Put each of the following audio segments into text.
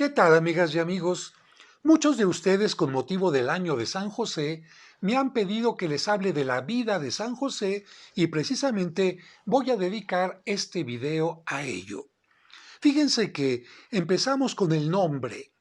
¿Qué tal, amigas y amigos? Muchos de ustedes, con motivo del año de San José, me han pedido que les hable de la vida de San José y precisamente voy a dedicar este video a ello. Fíjense que empezamos con el nombre.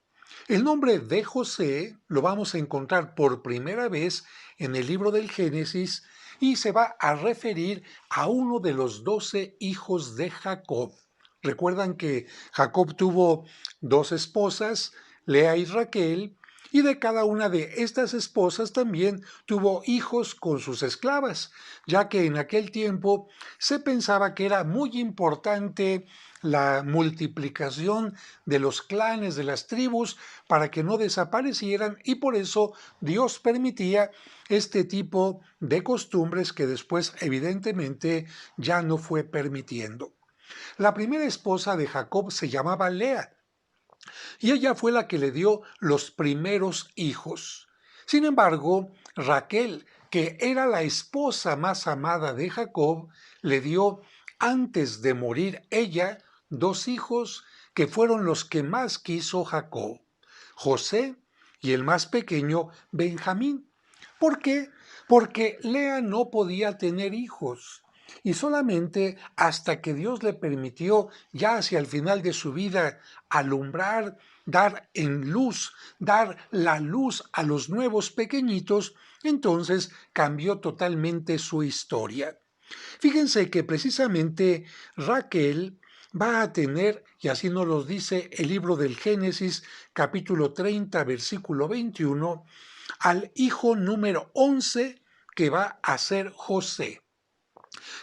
El nombre de José lo vamos a encontrar por primera vez en el libro del Génesis y se va a referir a uno de los 12 hijos de Jacob. Recuerdan que Jacob tuvo dos esposas, Lea y Raquel, y de cada una de estas esposas también tuvo hijos con sus esclavas, ya que en aquel tiempo se pensaba que era muy importante la multiplicación de los clanes, de las tribus, para que no desaparecieran, y por eso Dios permitía este tipo de costumbres que después evidentemente ya no fue permitiendo. La primera esposa de Jacob se llamaba Lea, y ella fue la que le dio los primeros hijos. Sin embargo, Raquel, que era la esposa más amada de Jacob, le dio, antes de morir ella, dos hijos que fueron los que más quiso Jacob, José y el más pequeño, Benjamín. ¿Por qué? Porque Lea no podía tener hijos. Y solamente hasta que Dios le permitió, ya hacia el final de su vida, alumbrar, dar en luz, dar la luz a los nuevos pequeñitos, entonces cambió totalmente su historia. Fíjense que precisamente Raquel va a tener, y así nos lo dice el libro del Génesis, capítulo 30, versículo 21, al hijo número 11 que va a ser José.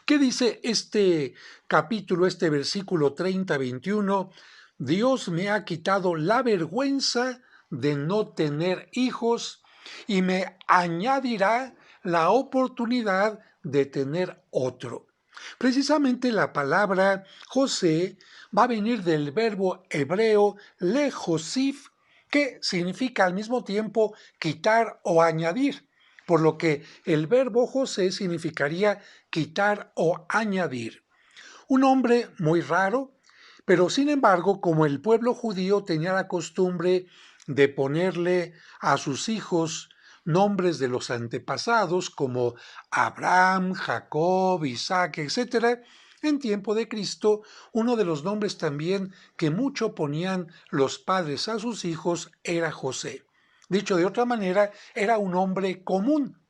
¿Qué dice este capítulo, este versículo 30-21? Dios me ha quitado la vergüenza de no tener hijos y me añadirá la oportunidad de tener otro. Precisamente la palabra José va a venir del verbo hebreo lejosif, que significa al mismo tiempo quitar o añadir, por lo que el verbo José significaría quitar o añadir. Un hombre muy raro, pero sin embargo, como el pueblo judío tenía la costumbre de ponerle a sus hijos nombres de los antepasados como Abraham, Jacob, Isaac, etc., en tiempo de Cristo, uno de los nombres también que mucho ponían los padres a sus hijos era José. Dicho de otra manera, era un hombre común,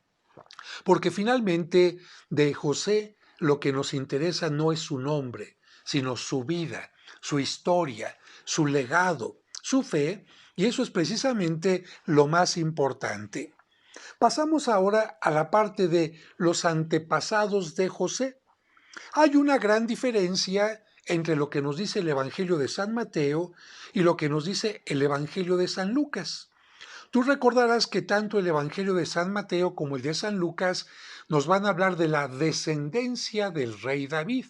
porque finalmente de José lo que nos interesa no es su nombre, sino su vida, su historia, su legado, su fe, y eso es precisamente lo más importante. Pasamos ahora a la parte de los antepasados de José. Hay una gran diferencia entre lo que nos dice el Evangelio de San Mateo y lo que nos dice el Evangelio de San Lucas. Tú recordarás que tanto el Evangelio de San Mateo como el de San Lucas nos van a hablar de la descendencia del rey David.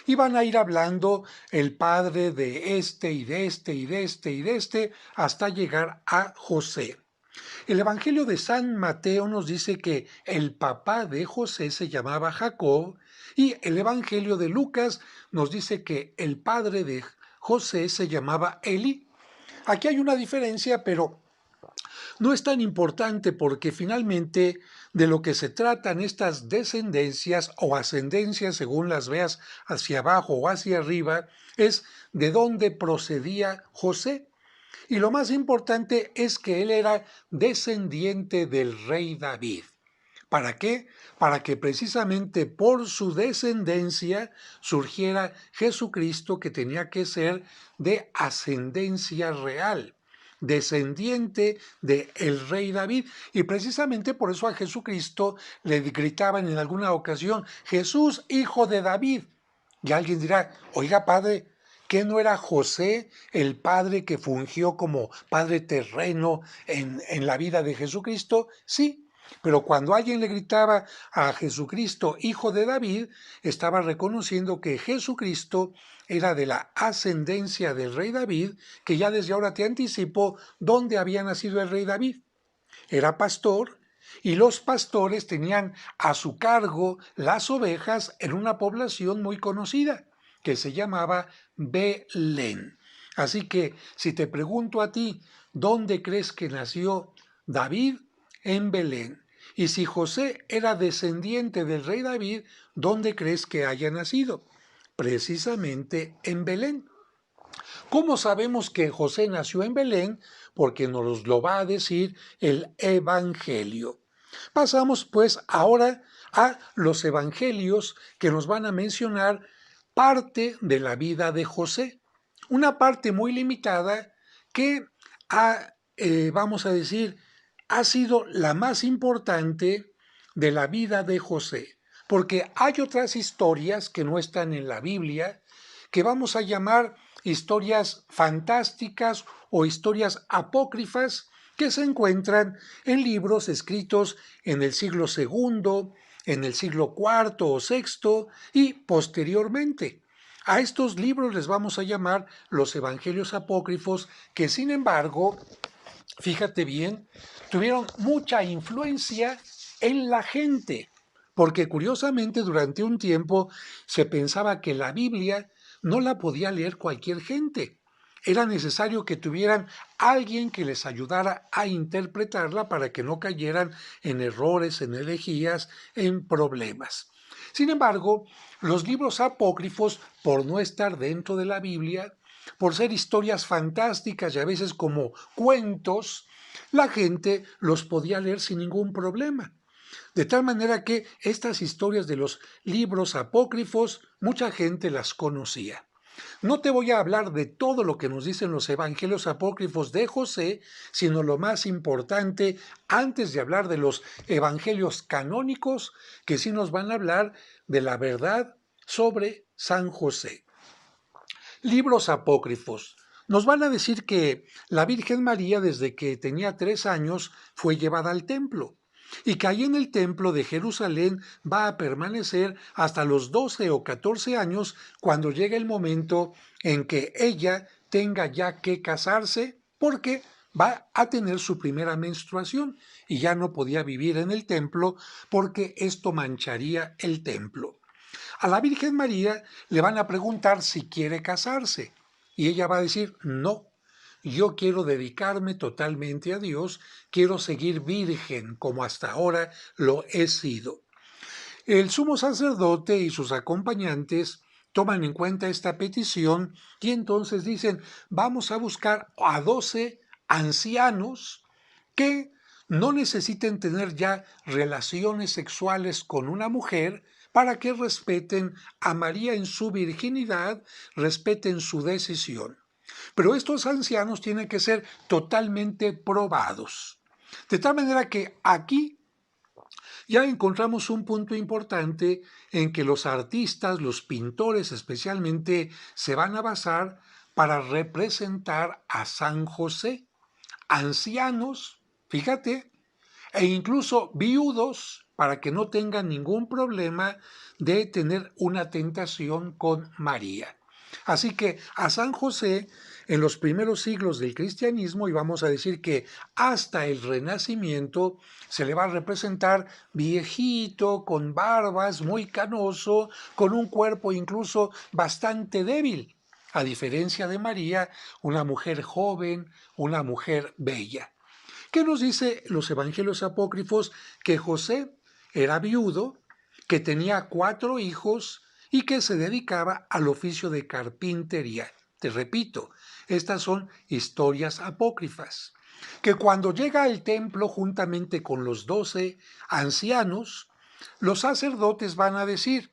Y van a ir hablando el padre de este y de este y de este y de este hasta llegar a José. El Evangelio de San Mateo nos dice que el papá de José se llamaba Jacob y el Evangelio de Lucas nos dice que el padre de José se llamaba Eli. Aquí hay una diferencia, pero no es tan importante porque finalmente de lo que se tratan estas descendencias o ascendencias, según las veas hacia abajo o hacia arriba, es de dónde procedía José. Y lo más importante es que él era descendiente del rey David. ¿Para qué? Para que precisamente por su descendencia surgiera Jesucristo, que tenía que ser de ascendencia real, descendiente del rey David. Y precisamente por eso a Jesucristo le gritaban en alguna ocasión: Jesús, hijo de David. Y alguien dirá: oiga, padre, ¿qué no era José el padre que fungió como padre terreno en la vida de Jesucristo? Sí, pero cuando alguien le gritaba a Jesucristo, hijo de David, estaba reconociendo que Jesucristo era de la ascendencia del rey David, que ya desde ahora te anticipo dónde había nacido el rey David. Era pastor, y los pastores tenían a su cargo las ovejas en una población muy conocida que se llamaba Belén. Así que si te pregunto a ti, ¿dónde crees que nació David? En Belén. Y si José era descendiente del rey David, ¿dónde crees que haya nacido? Precisamente en Belén. ¿Cómo sabemos que José nació en Belén? Porque nos lo va a decir el Evangelio. Pasamos pues ahora a los evangelios que nos van a mencionar parte de la vida de José. Una parte muy limitada que vamos a decir, ha sido la más importante de la vida de José. Porque hay otras historias que no están en la Biblia, que vamos a llamar historias fantásticas o historias apócrifas que se encuentran en libros escritos en el siglo segundo, en el siglo cuarto o sexto y posteriormente. A estos libros les vamos a llamar los evangelios apócrifos, que sin embargo, fíjate bien, tuvieron mucha influencia en la gente, porque curiosamente durante un tiempo se pensaba que la Biblia no la podía leer cualquier gente. Era necesario que tuvieran alguien que les ayudara a interpretarla para que no cayeran en errores, en herejías, en problemas. Sin embargo, los libros apócrifos, por no estar dentro de la Biblia, por ser historias fantásticas y a veces como cuentos, la gente los podía leer sin ningún problema. De tal manera que estas historias de los libros apócrifos, mucha gente las conocía. No te voy a hablar de todo lo que nos dicen los evangelios apócrifos de José, sino lo más importante antes de hablar de los evangelios canónicos, que sí nos van a hablar de la verdad sobre San José. Libros apócrifos. Nos van a decir que la Virgen María, desde que tenía 3 años, fue llevada al templo y que ahí en el templo de Jerusalén va a permanecer hasta los 12 o 14 años, cuando llegue el momento en que ella tenga ya que casarse, porque va a tener su primera menstruación y ya no podía vivir en el templo porque esto mancharía el templo. A la Virgen María le van a preguntar si quiere casarse y ella va a decir, no, yo quiero dedicarme totalmente a Dios, quiero seguir virgen como hasta ahora lo he sido. El sumo sacerdote y sus acompañantes toman en cuenta esta petición y entonces dicen, vamos a buscar a 12 ancianos que no necesiten tener ya relaciones sexuales con una mujer para que respeten a María en su virginidad, respeten su decisión. Pero estos ancianos tienen que ser totalmente probados. De tal manera que aquí ya encontramos un punto importante en que los artistas, los pintores especialmente, se van a basar para representar a San José. Ancianos, fíjate, e incluso viudos para que no tengan ningún problema de tener una tentación con María. Así que a San José, en los primeros siglos del cristianismo, y vamos a decir que hasta el Renacimiento, se le va a representar viejito, con barbas, muy canoso, con un cuerpo incluso bastante débil, a diferencia de María, una mujer joven, una mujer bella. ¿Qué nos dice los evangelios apócrifos? Que José era viudo, que tenía 4 hijos y que se dedicaba al oficio de carpintería. Te repito, estas son historias apócrifas. Que cuando llega al templo juntamente con los 12 ancianos, los sacerdotes van a decir,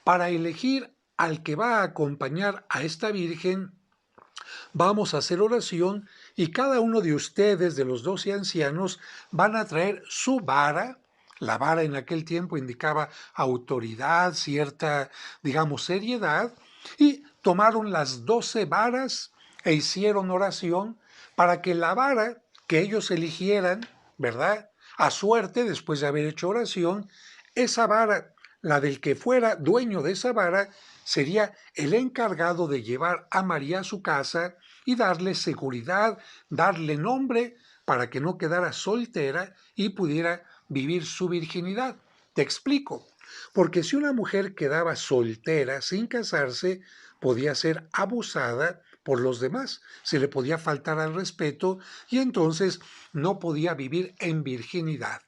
para elegir al que va a acompañar a esta virgen, vamos a hacer oración y cada uno de ustedes, de los 12 ancianos, van a traer su vara. La vara en aquel tiempo indicaba autoridad, cierta, digamos, seriedad, y tomaron las 12 varas e hicieron oración para que la vara que ellos eligieran, ¿verdad? A suerte, después de haber hecho oración, esa vara, la del que fuera dueño de esa vara, sería el encargado de llevar a María a su casa y darle seguridad, darle nombre para que no quedara soltera y pudiera vivir su virginidad. Te explico. Porque si una mujer quedaba soltera sin casarse, podía ser abusada por los demás, se le podía faltar al respeto y entonces no podía vivir en virginidad.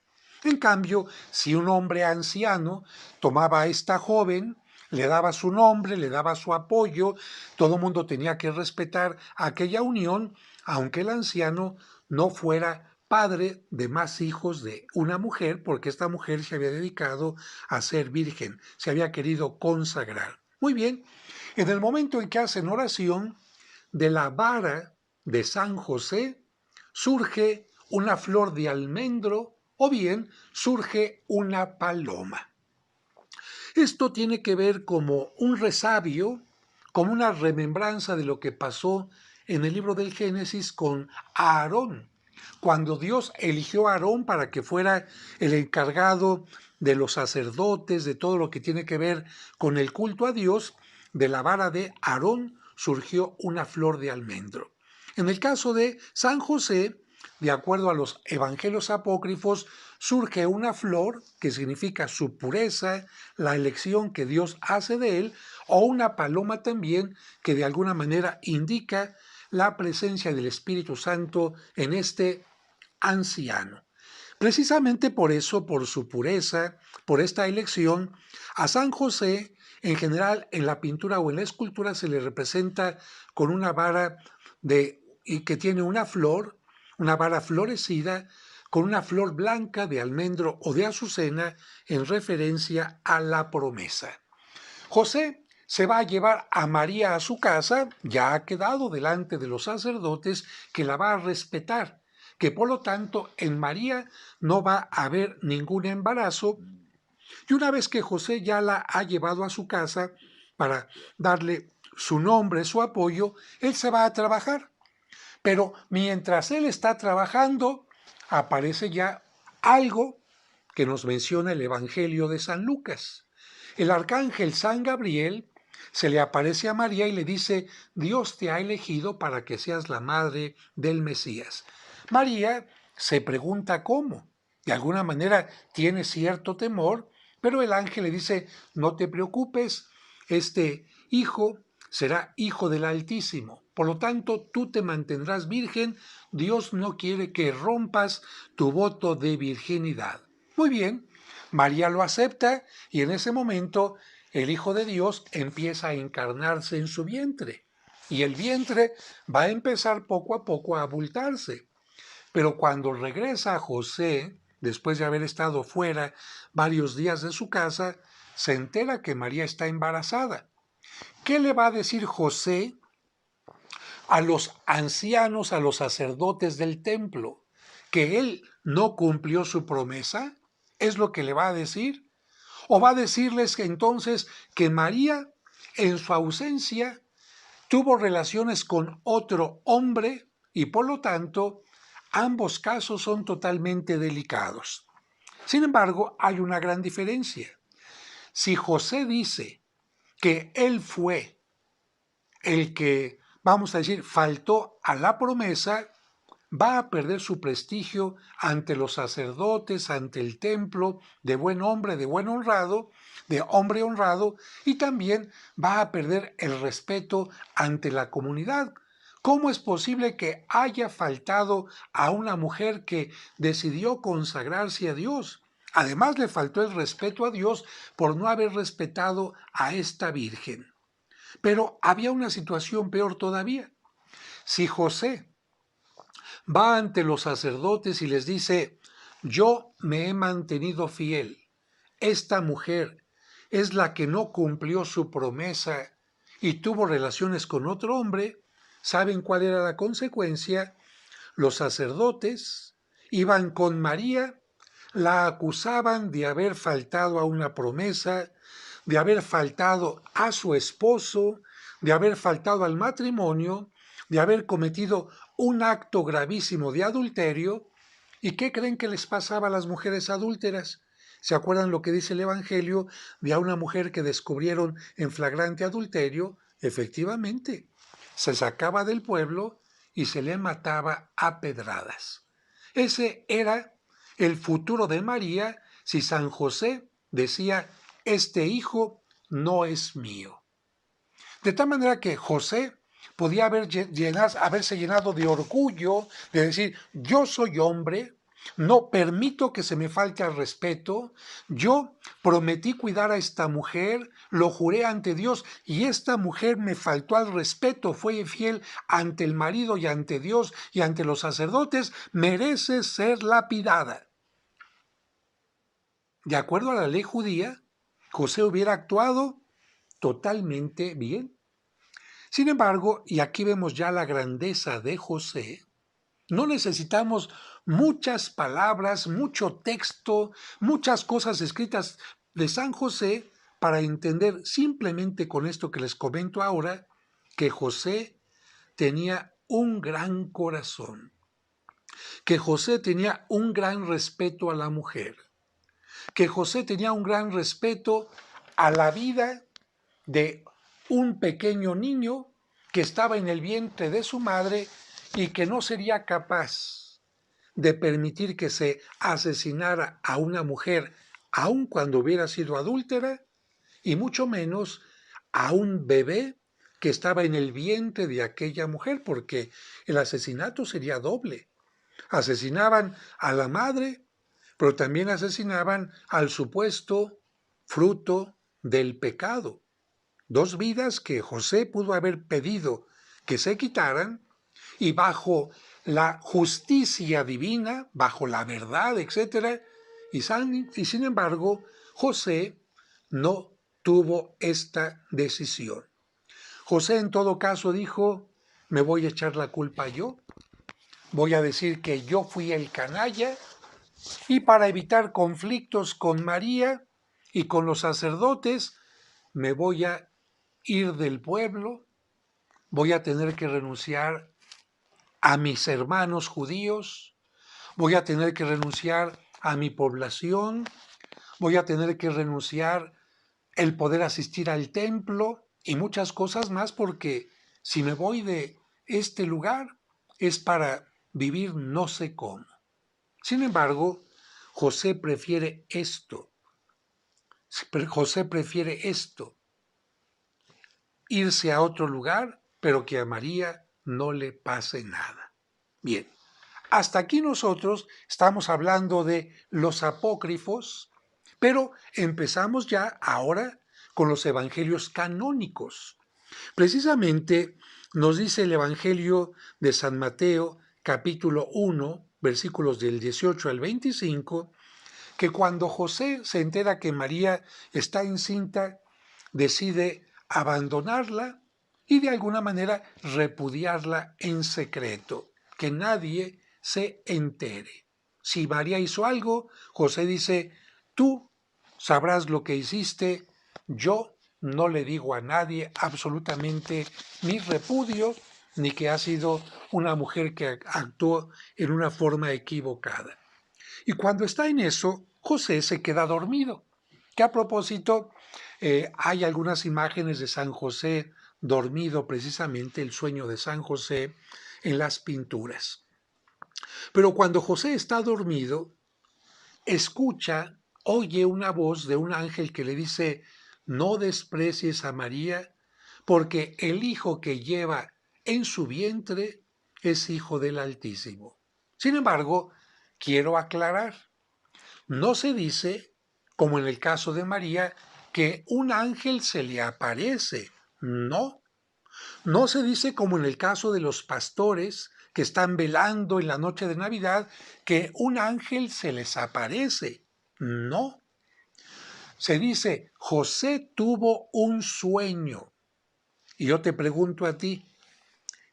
En cambio, si un hombre anciano tomaba a esta joven, le daba su nombre, le daba su apoyo, todo el mundo tenía que respetar aquella unión, aunque el anciano no fuera padre de más hijos de una mujer, porque esta mujer se había dedicado a ser virgen, se había querido consagrar. Muy bien, en el momento en que hacen oración, de la vara de San José surge una flor de almendro o bien surge una paloma. Esto tiene que ver como un resabio, como una remembranza de lo que pasó en el libro del Génesis con Aarón, cuando Dios eligió a Aarón para que fuera el encargado de los sacerdotes, de todo lo que tiene que ver con el culto a Dios. De la vara de Aarón surgió una flor de almendro. En el caso de San José, de acuerdo a los evangelios apócrifos, surge una flor que significa su pureza, la elección que Dios hace de él, o una paloma también que de alguna manera indica la presencia del Espíritu Santo en este anciano. Precisamente por eso, por su pureza, por esta elección, a San José, en general en la pintura o en la escultura se le representa con una vara y que tiene una vara florecida, con una flor blanca de almendro o de azucena en referencia a la promesa. José se va a llevar a María a su casa, ya ha quedado delante de los sacerdotes que la va a respetar, que por lo tanto en María no va a haber ningún embarazo, y una vez que José ya la ha llevado a su casa para darle su nombre, su apoyo, él se va a trabajar. Pero mientras él está trabajando, aparece ya algo que nos menciona el Evangelio de San Lucas. El arcángel San Gabriel se le aparece a María y le dice: Dios te ha elegido para que seas la madre del Mesías. María se pregunta cómo. De alguna manera tiene cierto temor, pero el ángel le dice: no te preocupes, este hijo será hijo del Altísimo. Por lo tanto, tú te mantendrás virgen. Dios no quiere que rompas tu voto de virginidad. Muy bien, María lo acepta y en ese momento el Hijo de Dios empieza a encarnarse en su vientre. Y el vientre va a empezar poco a poco a abultarse. Pero cuando regresa a José, después de haber estado fuera varios días de su casa, se entera que María está embarazada. ¿Qué le va a decir José a los ancianos, a los sacerdotes del templo? ¿Que él no cumplió su promesa? ¿Es lo que le va a decir? ¿O va a decirles que entonces que María, en su ausencia, tuvo relaciones con otro hombre y por lo tanto ambos casos son totalmente delicados? Sin embargo, hay una gran diferencia. Si José dice que él fue el que, vamos a decir, faltó a la promesa, va a perder su prestigio ante los sacerdotes, ante el templo, de buen hombre, de buen honrado, de hombre honrado, y también va a perder el respeto ante la comunidad. ¿Cómo es posible que haya faltado a una mujer que decidió consagrarse a Dios? Además, le faltó el respeto a Dios por no haber respetado a esta virgen. Pero había una situación peor todavía. Si José va ante los sacerdotes y les dice: yo me he mantenido fiel, esta mujer es la que no cumplió su promesa y tuvo relaciones con otro hombre, ¿saben cuál era la consecuencia? Los sacerdotes iban con María, la acusaban de haber faltado a una promesa, de haber faltado a su esposo, de haber faltado al matrimonio, de haber cometido un acto gravísimo de adulterio. ¿Y qué creen que les pasaba a las mujeres adúlteras? ¿Se acuerdan lo que dice el Evangelio de a una mujer que descubrieron en flagrante adulterio? Efectivamente, se sacaba del pueblo y se le mataba a pedradas. Ese era el futuro de María si San José decía: este hijo no es mío. De tal manera que José podía haberse llenado de orgullo, de decir, yo soy hombre, no permito que se me falte al respeto, yo prometí cuidar a esta mujer, lo juré ante Dios y esta mujer me faltó al respeto, fue infiel ante el marido y ante Dios y ante los sacerdotes, merece ser lapidada. De acuerdo a la ley judía, José hubiera actuado totalmente bien. Sin embargo, y aquí vemos ya la grandeza de José, no necesitamos muchas palabras, mucho texto, muchas cosas escritas de San José para entender simplemente con esto que les comento ahora, que José tenía un gran corazón, que José tenía un gran respeto a la mujer, que José tenía un gran respeto a la vida de un pequeño niño que estaba en el vientre de su madre y que no sería capaz de permitir que se asesinara a una mujer, aun cuando hubiera sido adúltera, y mucho menos a un bebé que estaba en el vientre de aquella mujer, porque el asesinato sería doble. Asesinaban a la madre, pero también asesinaban al supuesto fruto del pecado. Dos vidas que José pudo haber pedido que se quitaran y bajo la justicia divina, bajo la verdad, etc. Y sin embargo, José no tuvo esta decisión. José en todo caso dijo, me voy a echar la culpa yo, voy a decir que yo fui el canalla y para evitar conflictos con María y con los sacerdotes, me voy a ir del pueblo, voy a tener que renunciar a mis hermanos judíos, voy a tener que renunciar a mi población, voy a tener que renunciar el poder asistir al templo y muchas cosas más porque si me voy de este lugar es para vivir no sé cómo. Sin embargo, José prefiere esto. José prefiere esto, irse a otro lugar, pero que a María no le pase nada. Bien, hasta aquí nosotros estamos hablando de los apócrifos, pero empezamos ya ahora con los evangelios canónicos. Precisamente nos dice el Evangelio de San Mateo, capítulo 1, versículos del 18 al 25, que cuando José se entera que María está encinta, decide abandonarla y de alguna manera repudiarla en secreto, que nadie se entere. Si María hizo algo, José dice, tú sabrás lo que hiciste, yo no le digo a nadie absolutamente mi repudio, ni que ha sido una mujer que actuó en una forma equivocada. Y cuando está en eso, José se queda dormido. Que a propósito, hay algunas imágenes de San José dormido, precisamente el sueño de San José, en las pinturas. Pero cuando José está dormido, escucha, oye una voz de un ángel que le dice, no desprecies a María, porque el hijo que lleva en su vientre es hijo del Altísimo. Sin embargo, quiero aclarar, no se dice, como en el caso de María, que un ángel se le aparece. No. No se dice como en el caso de los pastores que están velando en la noche de Navidad, que un ángel se les aparece. No. Se dice, José tuvo un sueño. Y yo te pregunto a ti,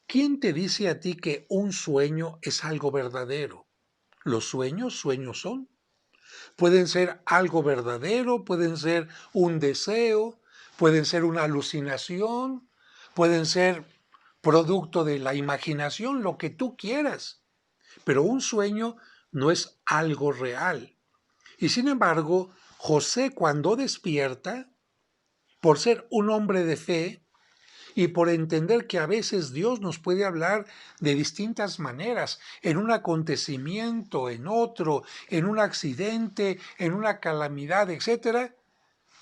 ¿quién te dice a ti que un sueño es algo verdadero? ¿Los sueños, sueños son? Pueden ser algo verdadero, pueden ser un deseo, pueden ser una alucinación, pueden ser producto de la imaginación, lo que tú quieras. Pero un sueño no es algo real. Y sin embargo, José cuando despierta, por ser un hombre de fe, y por entender que a veces Dios nos puede hablar de distintas maneras, en un acontecimiento, en otro, en un accidente, en una calamidad, etc.,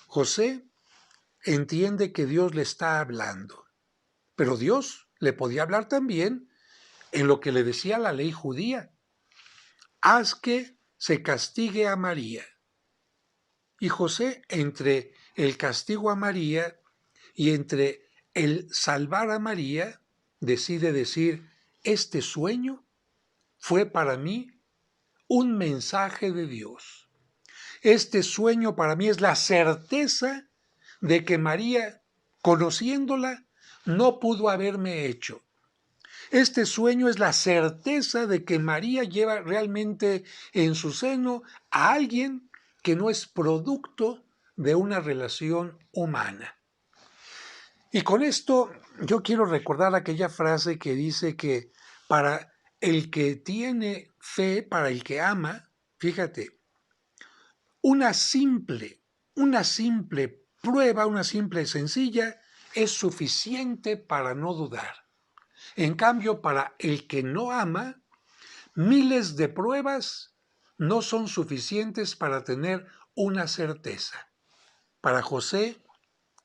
José entiende que Dios le está hablando. Pero Dios le podía hablar también en lo que le decía la ley judía. Haz que se castigue a María. Y José, entre el castigo a María y entre el salvar a María, decide decir, este sueño fue para mí un mensaje de Dios. Este sueño para mí es la certeza de que María, conociéndola, no pudo haberme hecho. Este sueño es la certeza de que María lleva realmente en su seno a alguien que no es producto de una relación humana. Y con esto yo quiero recordar aquella frase que dice que para el que tiene fe, para el que ama, fíjate, una simple, una simple prueba, una simple sencilla, es suficiente para no dudar. En cambio, para el que no ama, miles de pruebas no son suficientes para tener una certeza. Para José,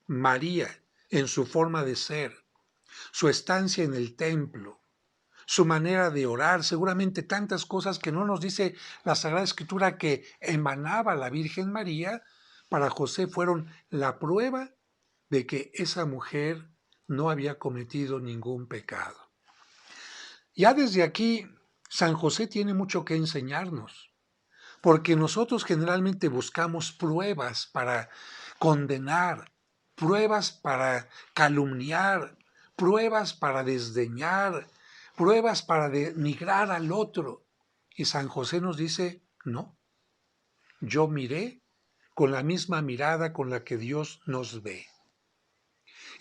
María, en su forma de ser, su estancia en el templo, su manera de orar, seguramente tantas cosas que no nos dice la Sagrada Escritura que emanaba la Virgen María, para José fueron la prueba de que esa mujer no había cometido ningún pecado. Ya desde aquí, San José tiene mucho que enseñarnos, porque nosotros generalmente buscamos pruebas para condenar, pruebas para calumniar, pruebas para desdeñar, pruebas para denigrar al otro. Y San José nos dice, no, yo miré con la misma mirada con la que Dios nos ve.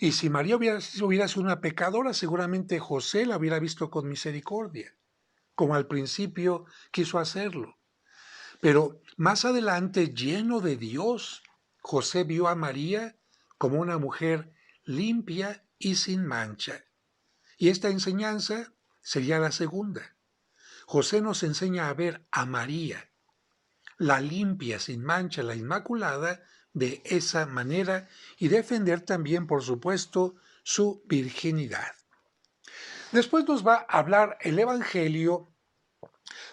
Y si María hubiera sido una pecadora, seguramente José la hubiera visto con misericordia, como al principio quiso hacerlo. Pero más adelante, lleno de Dios, José vio a María como una mujer limpia y sin mancha. Y esta enseñanza sería la segunda. José nos enseña a ver a María, la limpia, sin mancha, la inmaculada, de esa manera y defender también, por supuesto, su virginidad. Después nos va a hablar el Evangelio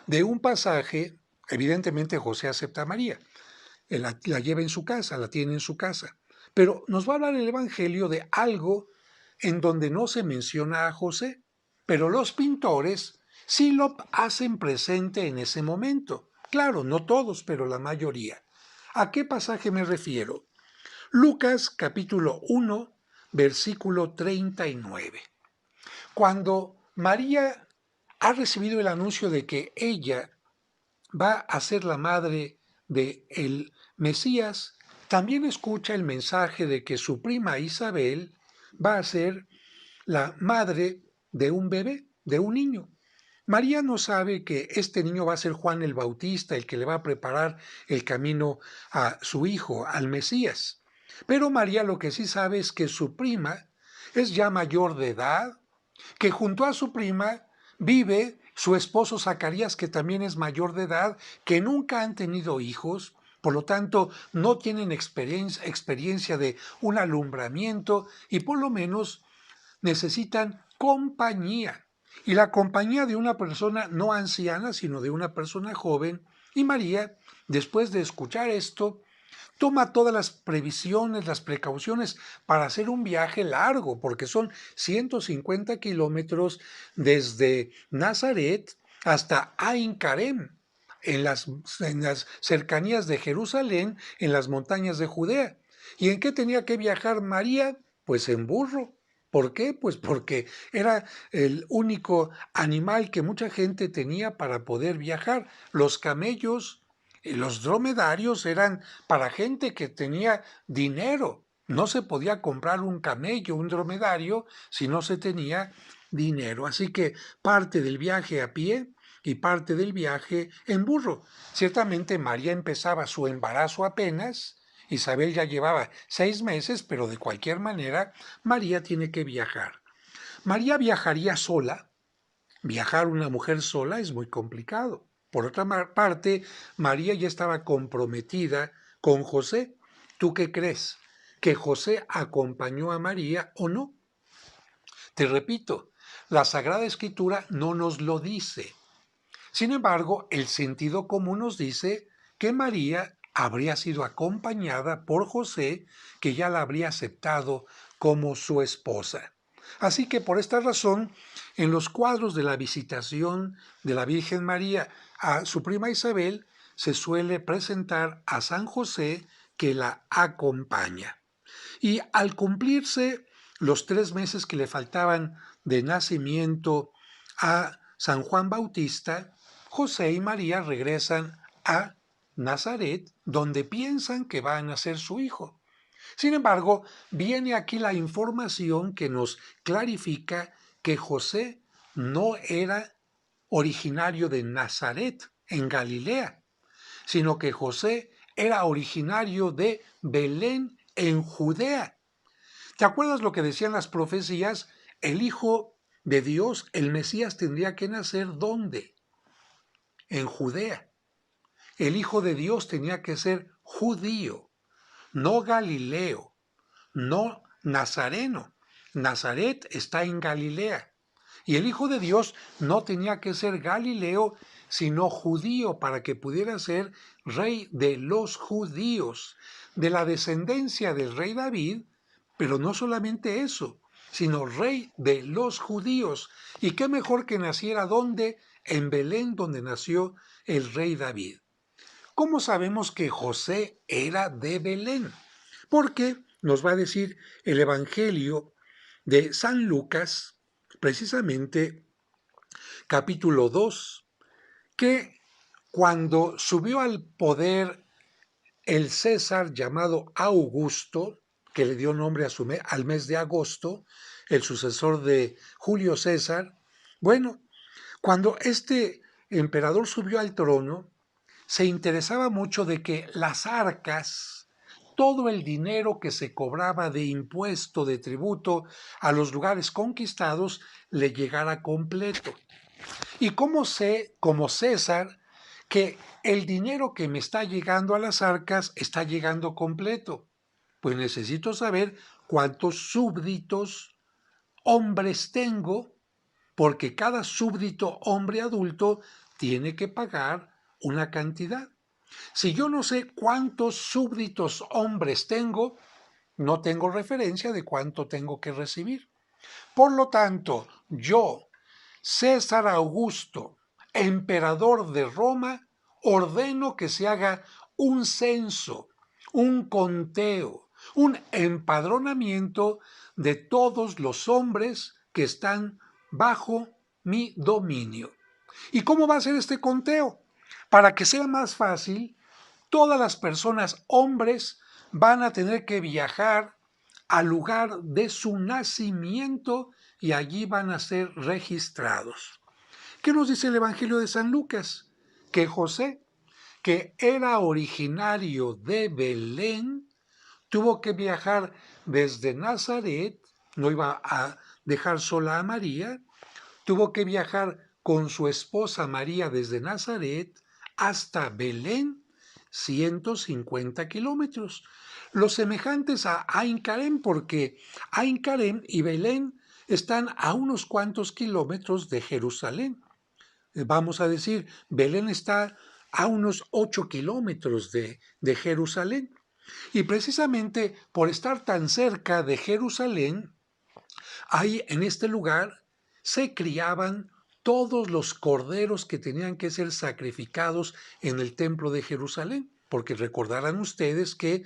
de un pasaje. Evidentemente José acepta a María, la lleva en su casa, la tiene en su casa, pero nos va a hablar el Evangelio de algo en donde no se menciona a José, pero los pintores sí lo hacen presente en ese momento. Claro, no todos, pero la mayoría. ¿A qué pasaje me refiero? Lucas capítulo 1, versículo 39. Cuando María ha recibido el anuncio de que ella va a ser la madre de el Mesías, también escucha el mensaje de que su prima Isabel va a ser la madre de un bebé, de un niño. María no sabe que este niño va a ser Juan el Bautista, el que le va a preparar el camino a su hijo, al Mesías. Pero María lo que sí sabe es que su prima es ya mayor de edad, que junto a su prima vive su esposo Zacarías, que también es mayor de edad, que nunca han tenido hijos, por lo tanto no tienen experiencia de un alumbramiento y por lo menos necesitan compañía. Y la compañía de una persona no anciana, sino de una persona joven. Y María, después de escuchar esto, toma todas las previsiones, las precauciones para hacer un viaje largo, porque son 150 kilómetros desde Nazaret hasta Ain Karem, en las cercanías de Jerusalén, en las montañas de Judea. ¿Y en qué tenía que viajar María? Pues en burro. ¿Por qué? Pues porque era el único animal que mucha gente tenía para poder viajar. Los camellos y los dromedarios eran para gente que tenía dinero. No se podía comprar un camello, un dromedario, si no se tenía dinero. Así que parte del viaje a pie y parte del viaje en burro. Ciertamente María empezaba su embarazo apenas. Isabel ya llevaba 6 meses, pero de cualquier manera María tiene que viajar. María viajaría sola. Viajar una mujer sola es muy complicado. Por otra parte, María ya estaba comprometida con José. ¿Tú qué crees? ¿Que José acompañó a María o no? Te repito, La Sagrada Escritura no nos lo dice. Sin embargo, el sentido común nos dice que María habría sido acompañada por José, que ya la habría aceptado como su esposa. Así que por esta razón, en los cuadros de la visitación de la Virgen María a su prima Isabel, se suele presentar a San José que la acompaña. Y al cumplirse los 3 meses que le faltaban de nacimiento a San Juan Bautista, José y María regresan a Nazaret, donde piensan que va a nacer su hijo. Sin embargo, viene aquí la información que nos clarifica que José no era originario de Nazaret, en Galilea, sino que José era originario de Belén, en Judea. ¿Te acuerdas lo que decían las profecías? El Hijo de Dios, el Mesías, tendría que nacer ¿dónde? En Judea. El Hijo de Dios tenía que ser judío, no galileo, no nazareno. Nazaret está en Galilea. Y el Hijo de Dios no tenía que ser galileo, sino judío, para que pudiera ser rey de los judíos, de la descendencia del rey David, pero no solamente eso, sino rey de los judíos. Y qué mejor que naciera ¿dónde? En Belén, donde nació el rey David. ¿Cómo sabemos que José era de Belén? Porque nos va a decir el Evangelio de San Lucas, precisamente capítulo 2, que cuando subió al poder el César llamado Augusto, que le dio nombre al mes de agosto, el sucesor de Julio César, bueno, cuando este emperador subió al trono, se interesaba mucho de que las arcas, todo el dinero que se cobraba de impuesto, de tributo a los lugares conquistados, le llegara completo. ¿Y cómo sé, como César, que el dinero que me está llegando a las arcas está llegando completo? Pues necesito saber cuántos súbditos hombres tengo, porque cada súbdito hombre adulto tiene que pagar una cantidad. Si yo no sé cuántos súbditos hombres tengo, no tengo referencia de cuánto tengo que recibir. Por lo tanto, yo, César Augusto, emperador de Roma, ordeno que se haga un censo, un conteo, un empadronamiento de todos los hombres que están bajo mi dominio. ¿Y cómo va a ser este conteo? Para que sea más fácil, todas las personas hombres van a tener que viajar al lugar de su nacimiento y allí van a ser registrados. ¿Qué nos dice el Evangelio de San Lucas? Que José, que era originario de Belén, tuvo que viajar desde Nazaret, no iba a dejar sola a María, tuvo que viajar con su esposa María desde Nazaret hasta Belén, 150 kilómetros. Los semejantes a Ain Karem, porque Ain Karem y Belén están a unos cuantos kilómetros de Jerusalén. Vamos a decir, Belén está a unos 8 kilómetros de Jerusalén. Y precisamente por estar tan cerca de Jerusalén, ahí en este lugar se criaban todos los corderos que tenían que ser sacrificados en el templo de Jerusalén, porque recordarán ustedes que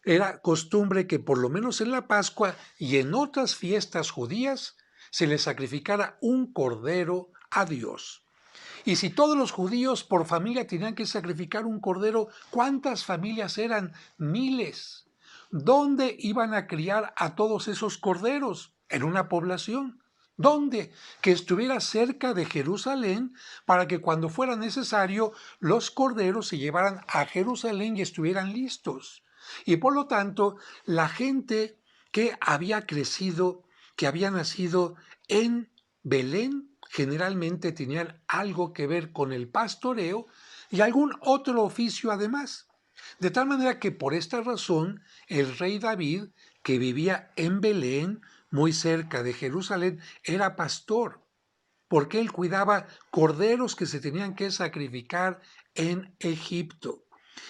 era costumbre que por lo menos en la Pascua y en otras fiestas judías se le sacrificara un cordero a Dios. Y si todos los judíos por familia tenían que sacrificar un cordero, ¿cuántas familias eran? Miles. ¿Dónde iban a criar a todos esos corderos? En una población. ¿Dónde? Que estuviera cerca de Jerusalén para que cuando fuera necesario los corderos se llevaran a Jerusalén y estuvieran listos. Y por lo tanto, la gente que había crecido, que había nacido en Belén, generalmente tenían algo que ver con el pastoreo y algún otro oficio además. De tal manera que por esta razón el rey David, que vivía en Belén, muy cerca de Jerusalén, era pastor, porque él cuidaba corderos que se tenían que sacrificar en Egipto.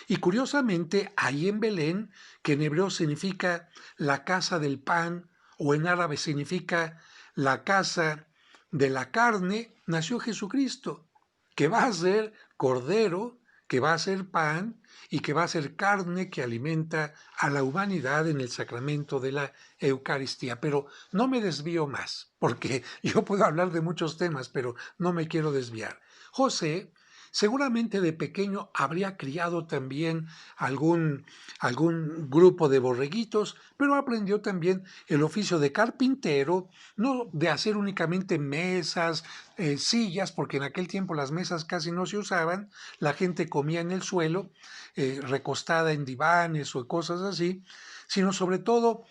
Y curiosamente, ahí en Belén, que en hebreo significa la casa del pan, o en árabe significa la casa de la carne, nació Jesucristo, que va a ser cordero, que va a ser pan y que va a ser carne que alimenta a la humanidad en el sacramento de la Eucaristía. Pero no me desvío más, porque yo puedo hablar de muchos temas, pero no me quiero desviar. José seguramente de pequeño habría criado también algún grupo de borreguitos, pero aprendió también el oficio de carpintero, no de hacer únicamente mesas, sillas, porque en aquel tiempo las mesas casi no se usaban, la gente comía en el suelo, recostada en divanes o cosas así, sino sobre todo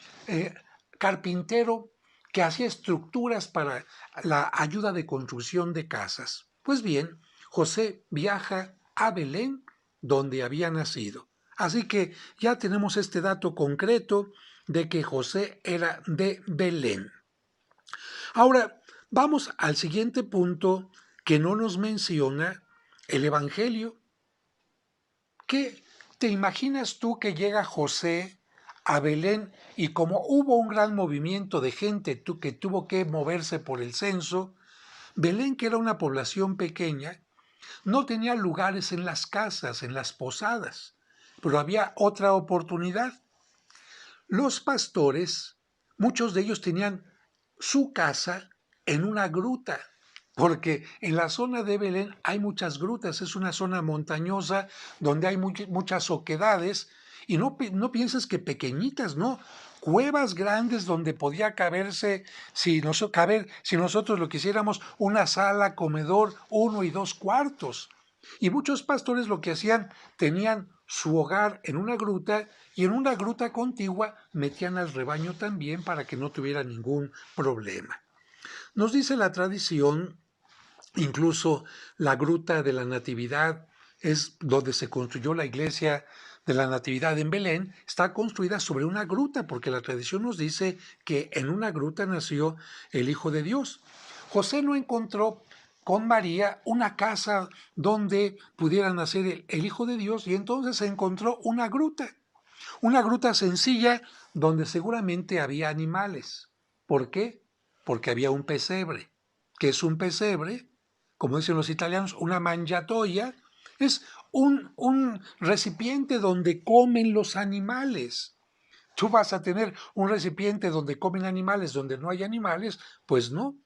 carpintero que hacía estructuras para la ayuda de construcción de casas. Pues bien, José viaja a Belén, donde había nacido. Así que ya tenemos este dato concreto de que José era de Belén. Ahora, vamos al siguiente punto que no nos menciona el Evangelio. ¿Qué te imaginas tú que llega José a Belén y como hubo un gran movimiento de gente que tuvo que moverse por el censo, Belén, que era una población pequeña, no tenía lugares en las casas, en las posadas, pero había otra oportunidad. Los pastores, muchos de ellos tenían su casa en una gruta, porque en la zona de Belén hay muchas grutas, es una zona montañosa donde hay muchas oquedades, y no pienses que pequeñitas, no, cuevas grandes donde podía caberse, si nosotros lo quisiéramos, una sala, comedor, 1 y 2 cuartos. Y muchos pastores lo que hacían, tenían su hogar en una gruta y en una gruta contigua metían al rebaño también para que no tuviera ningún problema. Nos dice la tradición, incluso la gruta de la Natividad es donde se construyó la iglesia de la Natividad en Belén, está construida sobre una gruta, porque la tradición nos dice que en una gruta nació el Hijo de Dios. José no encontró con María una casa donde pudiera nacer el Hijo de Dios y entonces se encontró una gruta sencilla donde seguramente había animales. ¿Por qué? Porque había un pesebre. ¿Qué es un pesebre? Como dicen los italianos, una mangiatoia. Es un recipiente donde comen los animales. ¿Tú vas a tener un recipiente donde comen animales, donde no hay animales? Pues no.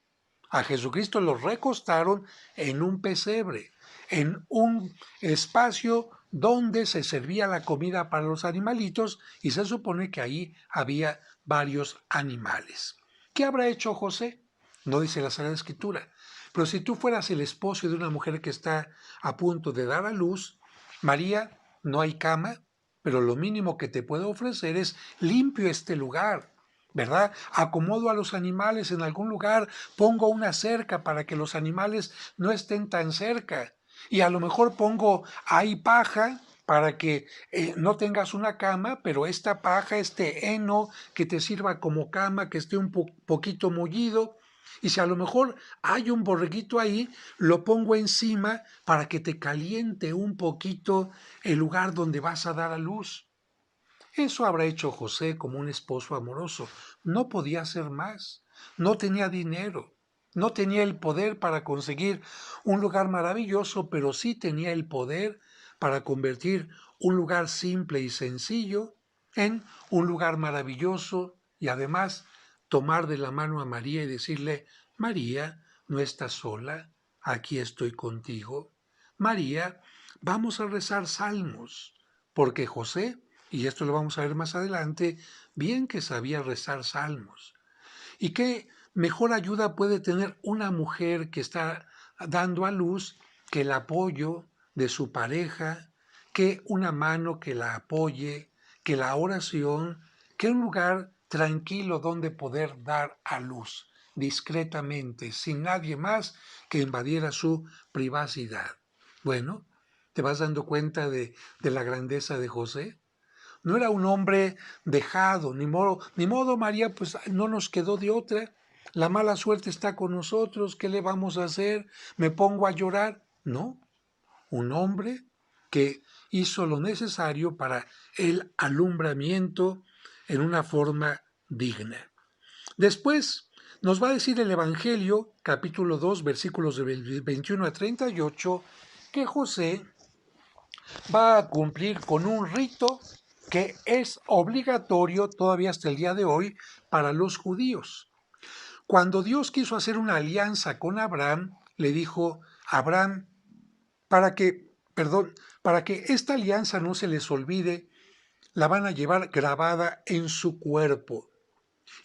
A Jesucristo lo recostaron en un pesebre, en un espacio donde se servía la comida para los animalitos y se supone que ahí había varios animales. ¿Qué habrá hecho José? No dice la Sagrada Escritura. Pero si tú fueras el esposo de una mujer que está a punto de dar a luz, María, no hay cama, pero lo mínimo que te puedo ofrecer es limpio este lugar, ¿verdad? Acomodo a los animales en algún lugar, pongo una cerca para que los animales no estén tan cerca. Y a lo mejor pongo ahí paja para que no tengas una cama, pero esta paja, este heno que te sirva como cama, que esté un poquito mullido. Y si a lo mejor hay un borreguito ahí, lo pongo encima para que te caliente un poquito el lugar donde vas a dar a luz. Eso habrá hecho José como un esposo amoroso. No podía hacer más. No tenía dinero. No tenía el poder para conseguir un lugar maravilloso, pero sí tenía el poder para convertir un lugar simple y sencillo en un lugar maravilloso y además tomar de la mano a María y decirle, María, no estás sola, aquí estoy contigo. María, vamos a rezar salmos, porque José, y esto lo vamos a ver más adelante, bien que sabía rezar salmos. ¿Y qué mejor ayuda puede tener una mujer que está dando a luz que el apoyo de su pareja, que una mano que la apoye, que la oración, que un lugar tranquilo donde poder dar a luz, discretamente, sin nadie más que invadiera su privacidad? Bueno, ¿te vas dando cuenta de la grandeza de José? no era un hombre dejado, ni modo María, pues no nos quedó de otra. La mala suerte está con nosotros, ¿qué le vamos a hacer? ¿Me pongo a llorar? No, un hombre que hizo lo necesario para el alumbramiento en una forma digna. Después nos va a decir el Evangelio, capítulo 2, versículos de 21 a 38, que José va a cumplir con un rito que es obligatorio todavía hasta el día de hoy para los judíos. Cuando Dios quiso hacer una alianza con Abraham, le dijo, Abraham, para que esta alianza no se les olvide, la van a llevar grabada en su cuerpo.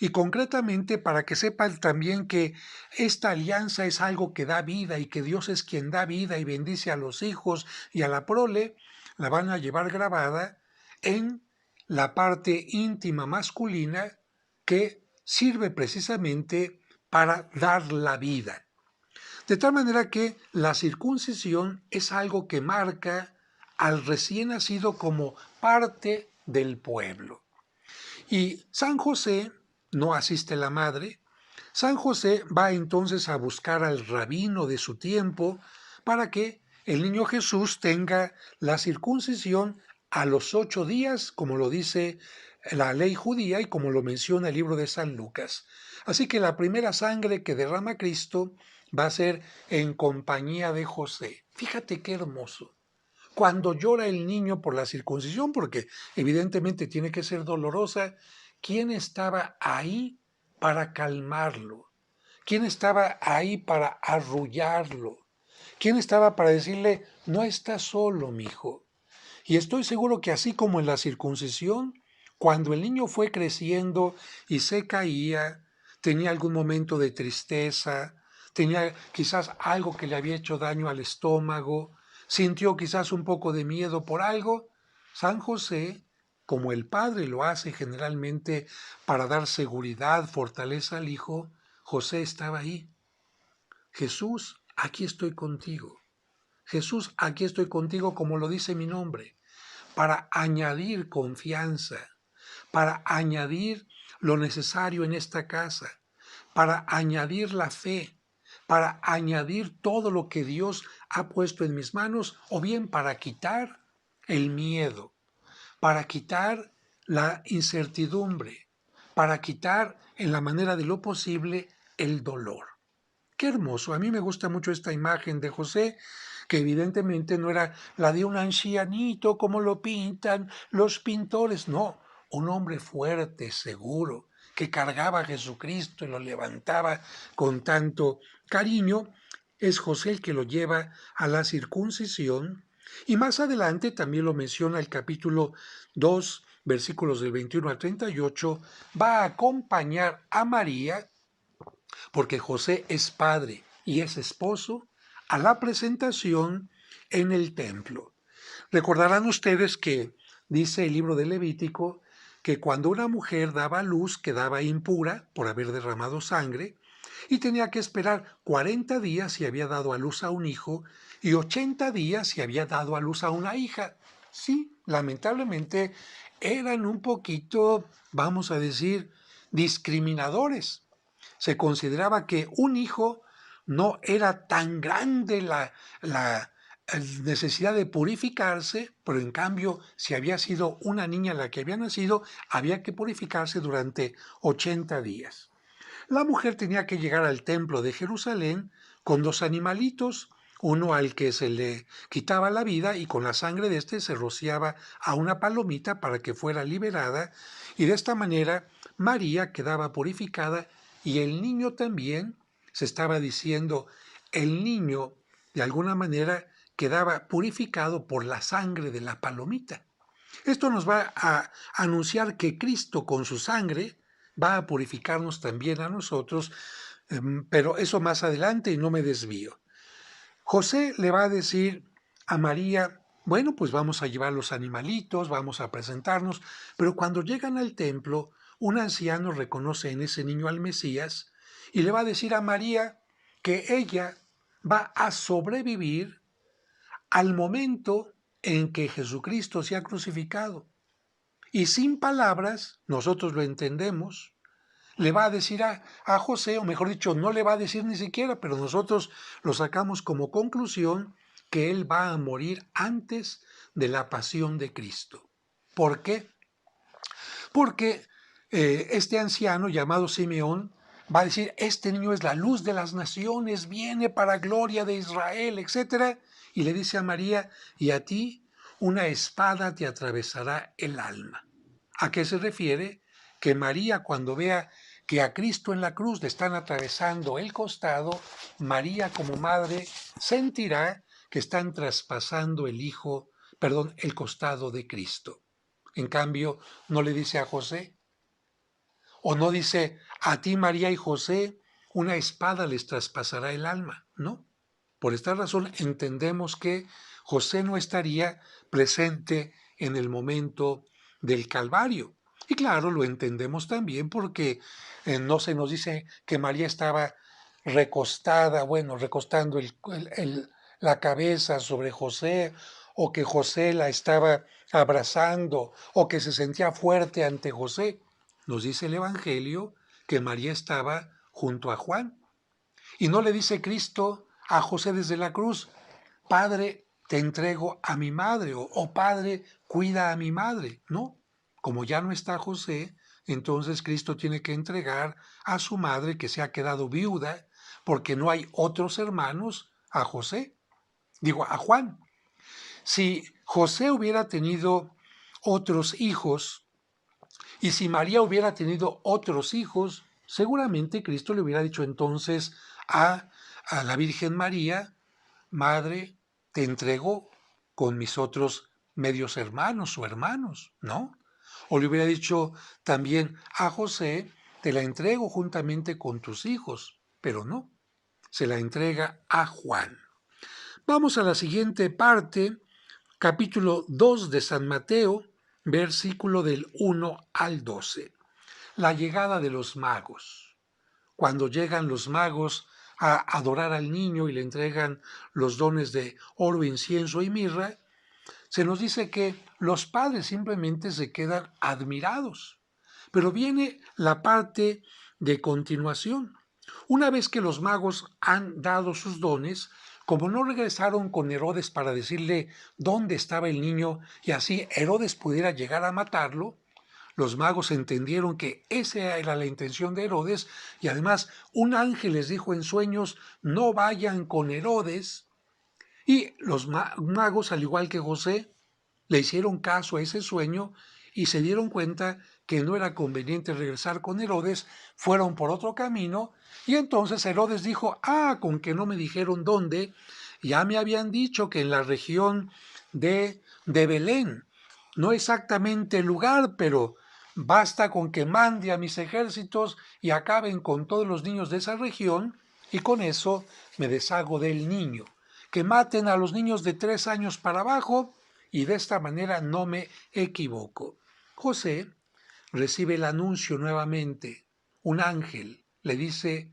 Y concretamente para que sepan también que esta alianza es algo que da vida y que Dios es quien da vida y bendice a los hijos y a la prole, la van a llevar grabada en la parte íntima masculina que sirve precisamente para dar la vida. De tal manera que la circuncisión es algo que marca al recién nacido como parte del pueblo. Y San José, no asiste la madre, San José va entonces a buscar al rabino de su tiempo para que el niño Jesús tenga la circuncisión a los 8 días, como lo dice la ley judía y como lo menciona el libro de San Lucas. Así que la primera sangre que derrama Cristo va a ser en compañía de José. Fíjate qué hermoso. Cuando llora el niño por la circuncisión, porque evidentemente tiene que ser dolorosa, ¿quién estaba ahí para calmarlo? ¿Quién estaba ahí para arrullarlo? ¿Quién estaba para decirle, no estás solo, mijo? Y estoy seguro que así como en la circuncisión, cuando el niño fue creciendo y se caía, tenía algún momento de tristeza, tenía quizás algo que le había hecho daño al estómago, sintió quizás un poco de miedo por algo, San José, como el padre lo hace generalmente para dar seguridad, fortaleza al hijo, José estaba ahí. Jesús, aquí estoy contigo. Jesús, aquí estoy contigo como lo dice mi nombre, para añadir confianza, para añadir lo necesario en esta casa, para añadir la fe, para añadir todo lo que Dios ha puesto en mis manos, o bien para quitar el miedo, para quitar la incertidumbre, para quitar en la manera de lo posible el dolor. Qué hermoso, a mí me gusta mucho esta imagen de José, que evidentemente no era la de un ancianito como lo pintan los pintores, no, un hombre fuerte, seguro, que cargaba a Jesucristo y lo levantaba con tanto cariño, es José el que lo lleva a la circuncisión. Y más adelante también lo menciona el capítulo 2, versículos del 21 al 38, va a acompañar a María porque José es padre y es esposo, a la presentación en el templo. Recordarán ustedes que dice el libro de Levítico que cuando una mujer daba a luz quedaba impura por haber derramado sangre y tenía que esperar 40 días si había dado a luz a un hijo y 80 días si había dado a luz a una hija. Sí, lamentablemente eran un poquito, vamos a decir, discriminadores. Se consideraba que un hijo no era tan grande la necesidad de purificarse, pero en cambio, si había sido una niña la que había nacido, había que purificarse durante 80 días. La mujer tenía que llegar al templo de Jerusalén con 2 animalitos, uno al que se le quitaba la vida y con la sangre de este se rociaba a una palomita para que fuera liberada, y de esta manera María quedaba purificada y el niño también, se estaba diciendo, el niño de alguna manera quedaba purificado por la sangre de la palomita. Esto nos va a anunciar que Cristo con su sangre va a purificarnos también a nosotros, pero eso más adelante y no me desvío. José le va a decir a María, bueno, pues vamos a llevar los animalitos, vamos a presentarnos, pero cuando llegan al templo, un anciano reconoce en ese niño al Mesías y le va a decir a María que ella va a sobrevivir al momento en que Jesucristo se ha crucificado. y sin palabras, nosotros lo entendemos, le va a decir a José, o mejor dicho, no le va a decir ni siquiera, pero nosotros lo sacamos como conclusión que él va a morir antes de la pasión de Cristo. ¿Por qué? Porque este anciano llamado Simeón va a decir, este niño es la luz de las naciones, viene para gloria de Israel, etc. Y le dice a María, y a ti una espada te atravesará el alma. ¿A qué se refiere? Que María, cuando vea que a Cristo en la cruz le están atravesando el costado, María como madre sentirá que están traspasando el costado de Cristo. En cambio, no le dice a José, o no dice, a ti María y José, una espada les traspasará el alma, ¿no? Por esta razón entendemos que José no estaría presente en el momento del Calvario. Y claro, lo entendemos también porque no se nos dice que María estaba recostada, bueno, recostando la cabeza sobre José, o que José la estaba abrazando, o que se sentía fuerte ante José. Nos dice el Evangelio que María estaba junto a Juan. Y no le dice Cristo a José desde la cruz, Padre, te entrego a mi madre, o Padre, cuida a mi madre. No, como ya no está José, entonces Cristo tiene que entregar a su madre que se ha quedado viuda, porque no hay otros hermanos a José, digo, a Juan. Si José hubiera tenido otros hijos, y si María hubiera tenido otros hijos, seguramente Cristo le hubiera dicho entonces a la Virgen María, Madre, te entrego con mis otros medios hermanos o hermanos, ¿no? O le hubiera dicho también a José, te la entrego juntamente con tus hijos, pero no, se la entrega a Juan. Vamos a la siguiente parte, capítulo 2 de San Mateo, versículo del 1 al 12. La llegada de los magos. Cuando llegan los magos a adorar al niño y le entregan los dones de oro, incienso y mirra, se nos dice que los padres simplemente se quedan admirados. Pero viene la parte de continuación. Una vez que los magos han dado sus dones, como no regresaron con Herodes para decirle dónde estaba el niño y así Herodes pudiera llegar a matarlo, los magos entendieron que esa era la intención de Herodes y además un ángel les dijo en sueños, no vayan con Herodes. Y los magos, al igual que José, le hicieron caso a ese sueño y se dieron cuenta que no era conveniente regresar con Herodes, fueron por otro camino y entonces Herodes dijo, con que no me dijeron dónde, ya me habían dicho que en la región de Belén, no exactamente el lugar, pero basta con que mande a mis ejércitos y acaben con todos los niños de esa región y con eso me deshago del niño. Que maten a los niños de 3 años para abajo y de esta manera no me equivoco. José recibe el anuncio nuevamente. Un ángel le dice,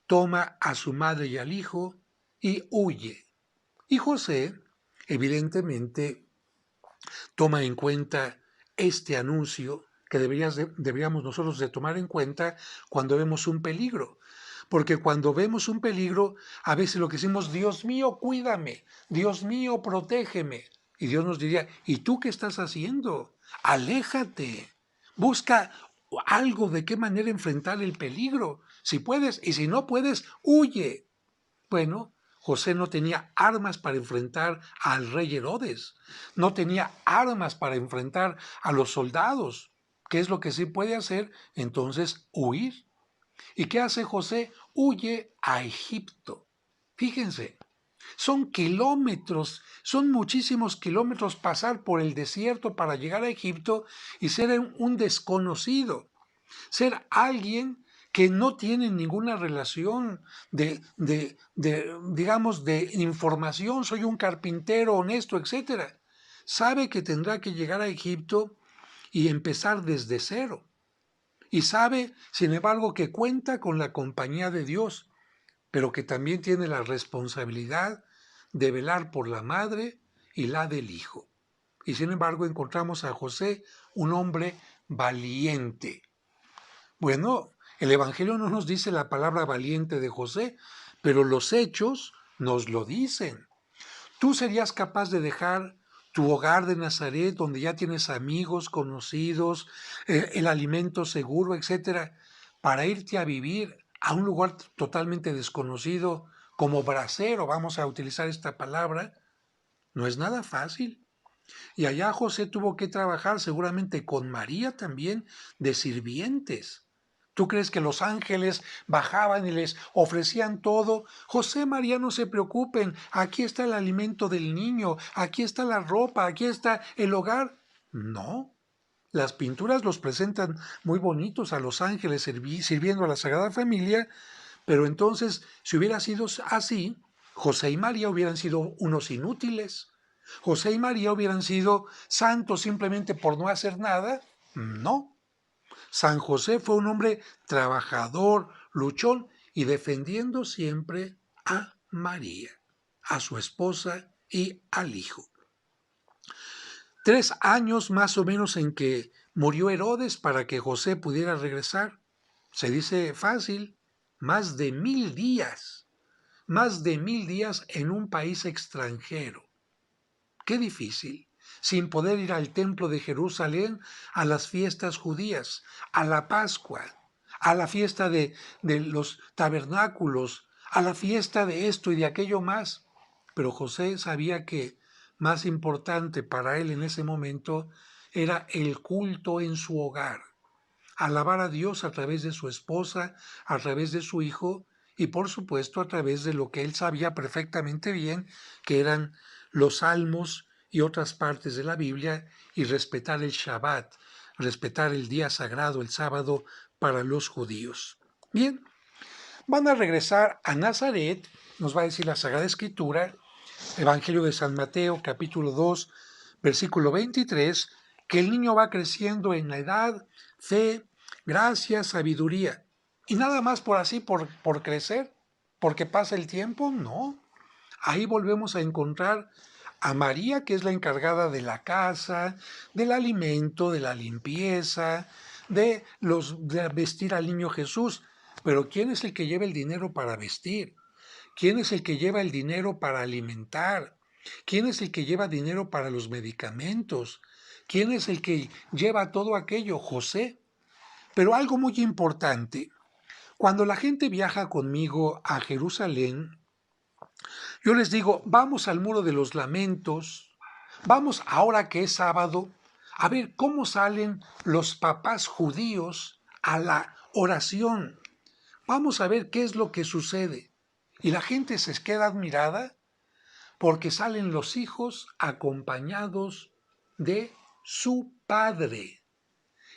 toma a su madre y al hijo y huye. Y José, evidentemente, toma en cuenta este anuncio que deberíamos nosotros de tomar en cuenta cuando vemos un peligro. Porque cuando vemos un peligro, a veces lo que decimos, Dios mío, cuídame, Dios mío, protégeme. Y Dios nos diría, ¿y tú qué estás haciendo? Aléjate, busca algo de qué manera enfrentar el peligro, si puedes, y si no puedes, huye. Bueno, José no tenía armas para enfrentar al rey Herodes, no tenía armas para enfrentar a los soldados. ¿Qué es lo que sí puede hacer? Entonces, huir. ¿Y qué hace José? Huye a Egipto. Fíjense, son kilómetros, son muchísimos kilómetros pasar por el desierto para llegar a Egipto y ser un desconocido, ser alguien que no tiene ninguna relación digamos, de información, soy un carpintero honesto, etc. Sabe que tendrá que llegar a Egipto y empezar desde cero. Y sabe, sin embargo, que cuenta con la compañía de Dios, pero que también tiene la responsabilidad de velar por la madre y la del hijo. Y sin embargo encontramos a José, un hombre valiente. Bueno, el Evangelio no nos dice la palabra valiente de José, pero los hechos nos lo dicen. ¿Tú serías capaz de dejar tu hogar de Nazaret, donde ya tienes amigos, conocidos, el alimento seguro, etcétera, para irte a vivir a un lugar totalmente desconocido, como bracero, vamos a utilizar esta palabra? No es nada fácil. Y allá José tuvo que trabajar seguramente con María también de sirvientes. ¿Tú crees que los ángeles bajaban y les ofrecían todo? José, María, no se preocupen, aquí está el alimento del niño, aquí está la ropa, aquí está el hogar. No, las pinturas los presentan muy bonitos a los ángeles sirviendo a la Sagrada Familia, pero entonces, si hubiera sido así, José y María hubieran sido unos inútiles. José y María hubieran sido santos simplemente por no hacer nada. No. San José fue un hombre trabajador, luchón y defendiendo siempre a María, a su esposa y al hijo. 3 años más o menos en que murió Herodes para que José pudiera regresar. Se dice fácil, más de 1000 días. Más de 1000 días en un país extranjero. Qué difícil, sin poder ir al templo de Jerusalén, a las fiestas judías, a la Pascua, a la fiesta de los tabernáculos, a la fiesta de esto y de aquello más. Pero José sabía que más importante para él en ese momento era el culto en su hogar, alabar a Dios a través de su esposa, a través de su hijo y por supuesto a través de lo que él sabía perfectamente bien, que eran los salmos y otras partes de la Biblia, y respetar el Shabbat, respetar el día sagrado, el sábado, para los judíos. Bien, van a regresar a Nazaret, nos va a decir la Sagrada Escritura, Evangelio de San Mateo, capítulo 2, versículo 23, que el niño va creciendo en la edad, fe, gracia, sabiduría. Y nada más por así, por crecer, porque pasa el tiempo, no. Ahí volvemos a encontrar a María, que es la encargada de la casa, del alimento, de la limpieza, de vestir al niño Jesús. Pero ¿quién es el que lleva el dinero para vestir? ¿Quién es el que lleva el dinero para alimentar? ¿Quién es el que lleva dinero para los medicamentos? ¿Quién es el que lleva todo aquello? José. Pero algo muy importante, cuando la gente viaja conmigo a Jerusalén, yo les digo, vamos al Muro de los Lamentos, vamos ahora que es sábado, a ver cómo salen los papás judíos a la oración. Vamos a ver qué es lo que sucede. Y la gente se queda admirada porque salen los hijos acompañados de su padre.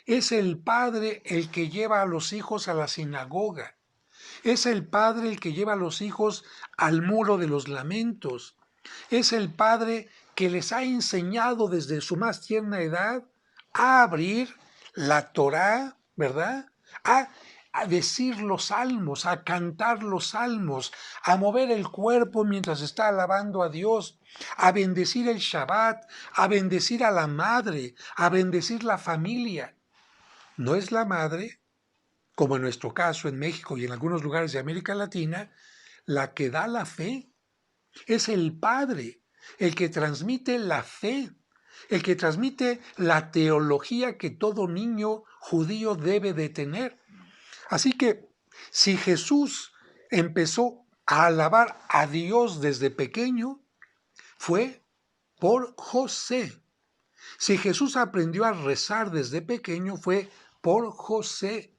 Es el padre el que lleva a los hijos a la sinagoga. Es el padre el que lleva a los hijos al Muro de los Lamentos. Es el padre que les ha enseñado desde su más tierna edad a abrir la Torá, ¿verdad? A decir los salmos, a cantar los salmos, a mover el cuerpo mientras está alabando a Dios, a bendecir el Shabbat, a bendecir a la madre, a bendecir la familia. No es la madre, como en nuestro caso en México y en algunos lugares de América Latina, la que da la fe. Es el padre el que transmite la fe, el que transmite la teología que todo niño judío debe de tener. Así que si Jesús empezó a alabar a Dios desde pequeño, fue por José. Si Jesús aprendió a rezar desde pequeño, fue por José.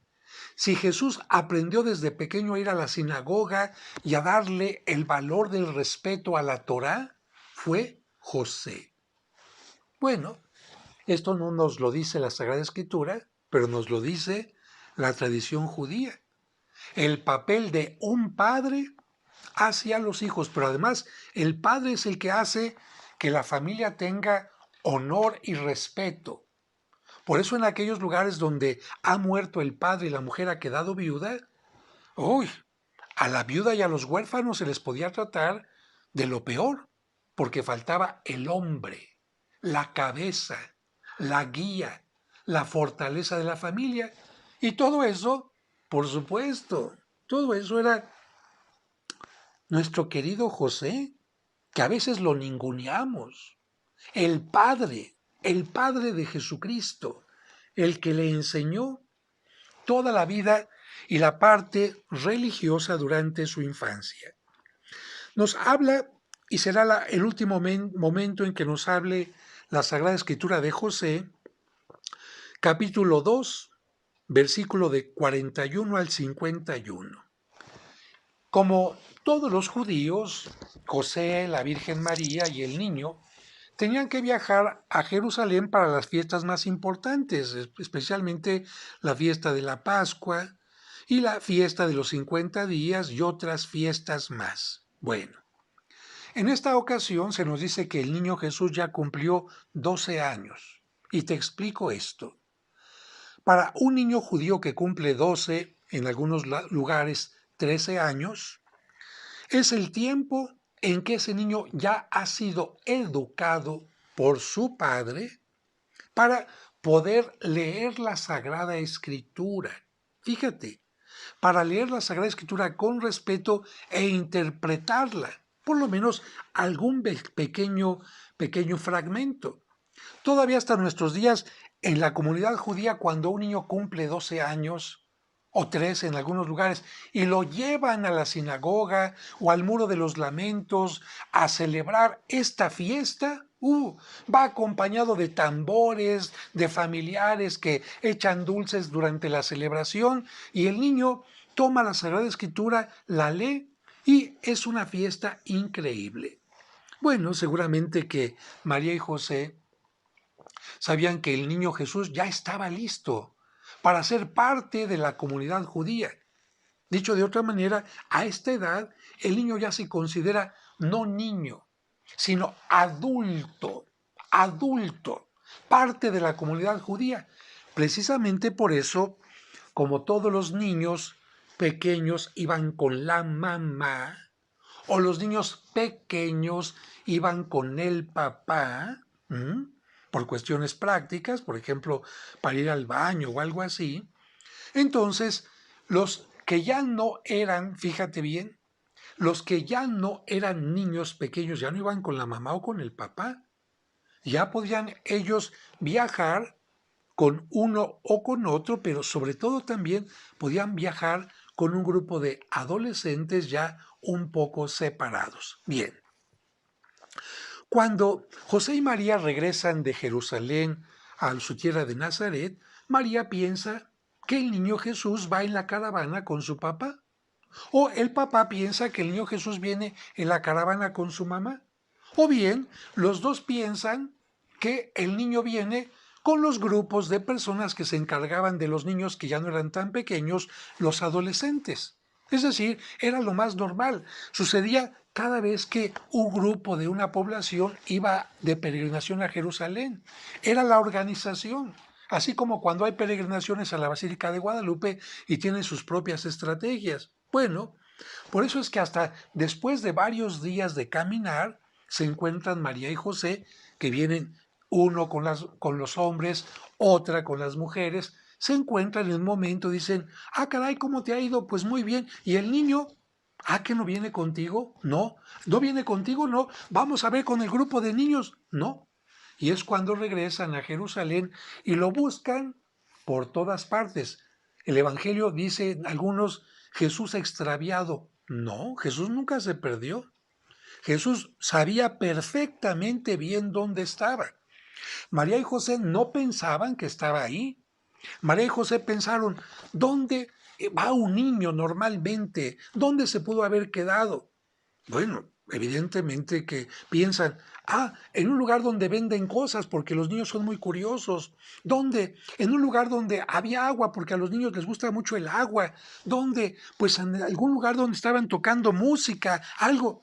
Si Jesús aprendió desde pequeño a ir a la sinagoga y a darle el valor del respeto a la Torá, fue José. Bueno, esto no nos lo dice la Sagrada Escritura, pero nos lo dice la tradición judía. El papel de un padre hacia los hijos, pero además el padre es el que hace que la familia tenga honor y respeto. Por eso en aquellos lugares donde ha muerto el padre y la mujer ha quedado viuda, uy, a la viuda y a los huérfanos se les podía tratar de lo peor, porque faltaba el hombre. la cabeza, la guía, la fortaleza de la familia. Y todo eso, por supuesto, todo eso era nuestro querido José, que a veces lo ninguneamos, el Padre de Jesucristo, el que le enseñó toda la vida y la parte religiosa durante su infancia. Nos habla, y será el último momento en que nos hable la Sagrada Escritura de José, capítulo 2, versículo de 41 al 51. Como todos los judíos, José, la Virgen María y el niño tenían que viajar a Jerusalén para las fiestas más importantes, especialmente la fiesta de la Pascua y la fiesta de los 50 días y otras fiestas más. Bueno, en esta ocasión se nos dice que el niño Jesús ya cumplió 12 años. Y te explico esto. Para un niño judío que cumple 12, en algunos lugares 13 años, es el tiempo en que ese niño ya ha sido educado por su padre para poder leer la Sagrada Escritura. Fíjate, para leer la Sagrada Escritura con respeto e interpretarla, por lo menos algún pequeño fragmento. Todavía hasta nuestros días, en la comunidad judía, cuando un niño cumple 12 años, o 13 en algunos lugares, y lo llevan a la sinagoga o al Muro de los Lamentos a celebrar esta fiesta, va acompañado de tambores, de familiares que echan dulces durante la celebración, y el niño toma la Sagrada Escritura, la lee, y es una fiesta increíble. Bueno, seguramente que María y José sabían que el niño Jesús ya estaba listo para ser parte de la comunidad judía. Dicho de otra manera, a esta edad el niño ya se considera no niño, sino adulto, parte de la comunidad judía. Precisamente por eso, como todos los niños pequeños iban con la mamá, o los niños pequeños iban con el papá, por cuestiones prácticas, por ejemplo, para ir al baño o algo así. Entonces, los que ya no eran, fíjate bien, los que ya no eran niños pequeños, ya no iban con la mamá o con el papá, ya podían ellos viajar con uno o con otro, pero sobre todo también podían viajar con un grupo de adolescentes ya un poco separados. Bien, cuando José y María regresan de Jerusalén a su tierra de Nazaret, María piensa que el niño Jesús va en la caravana con su papá. O el papá piensa que el niño Jesús viene en la caravana con su mamá. O bien, los dos piensan que el niño viene con los grupos de personas que se encargaban de los niños que ya no eran tan pequeños, los adolescentes. Es decir, era lo más normal. Sucedía cada vez que un grupo de una población iba de peregrinación a Jerusalén. Era la organización. Así como cuando hay peregrinaciones a la Basílica de Guadalupe y tienen sus propias estrategias. Bueno, por eso es que hasta después de varios días de caminar, se encuentran María y José, que vienen uno con los hombres, otra con las mujeres, se encuentran en un momento, dicen, caray, ¿cómo te ha ido? Pues muy bien. ¿Y el niño? ¿Que no viene contigo? No. ¿No viene contigo? No. Vamos a ver con el grupo de niños. No. Y es cuando regresan a Jerusalén y lo buscan por todas partes. El Evangelio dice algunos, Jesús extraviado. No, Jesús nunca se perdió. Jesús sabía perfectamente bien dónde estaba. María y José no pensaban que estaba ahí. María y José pensaron, ¿dónde va un niño normalmente? ¿Dónde se pudo haber quedado? Bueno, evidentemente que piensan, en un lugar donde venden cosas, porque los niños son muy curiosos. ¿Dónde? En un lugar donde había agua, porque a los niños les gusta mucho el agua. ¿Dónde? Pues en algún lugar donde estaban tocando música, algo.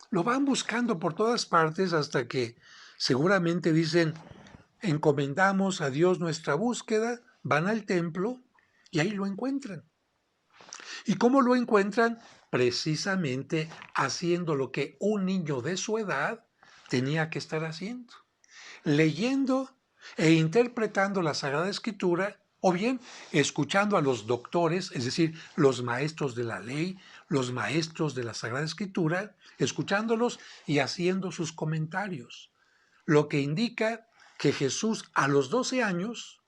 Lo van buscando por todas partes hasta que seguramente dicen, encomendamos a Dios nuestra búsqueda, van al templo y ahí lo encuentran. ¿Y cómo lo encuentran? Precisamente haciendo lo que un niño de su edad tenía que estar haciendo. leyendo e interpretando la Sagrada Escritura, o bien escuchando a los doctores, es decir, los maestros de la ley, los maestros de la Sagrada Escritura, escuchándolos y haciendo sus comentarios. Lo que indica que Jesús a los 12 años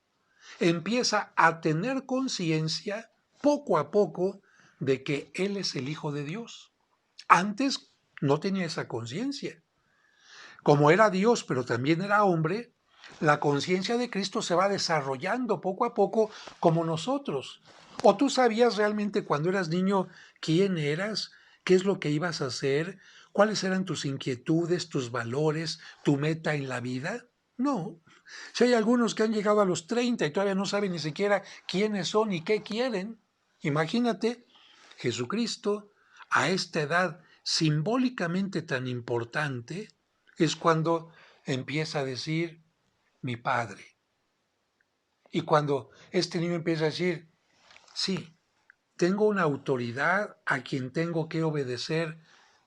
empieza a tener conciencia poco a poco de que Él es el Hijo de Dios. Antes no tenía esa conciencia. Como era Dios, pero también era hombre, la conciencia de Cristo se va desarrollando poco a poco como nosotros. ¿O tú sabías realmente cuando eras niño quién eras? ¿Qué es lo que ibas a hacer? ¿Cuáles eran tus inquietudes, tus valores, tu meta en la vida? No. Si hay algunos que han llegado a los 30 y todavía no saben ni siquiera quiénes son y qué quieren, imagínate, Jesucristo a esta edad simbólicamente tan importante es cuando empieza a decir mi Padre. Y cuando este niño empieza a decir, sí, tengo una autoridad a quien tengo que obedecer,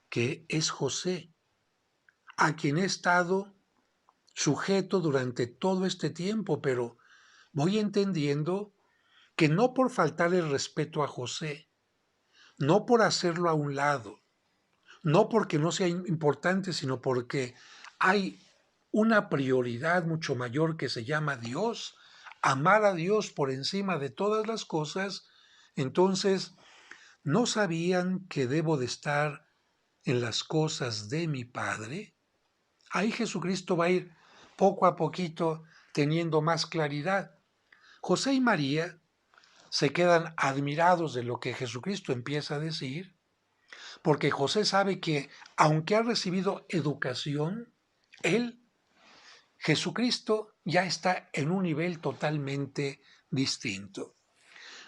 que es José, a quien he estado sujeto durante todo este tiempo, pero voy entendiendo que no por faltarle el respeto a José, no por hacerlo a un lado, no porque no sea importante, sino porque hay una prioridad mucho mayor que se llama Dios, amar a Dios por encima de todas las cosas. Entonces ¿no sabían que debo de estar en las cosas de mi Padre? Ahí Jesucristo va a ir poco a poquito teniendo más claridad. José y María se quedan admirados de lo que Jesucristo empieza a decir, porque José sabe que aunque ha recibido educación, él, Jesucristo, ya está en un nivel totalmente distinto.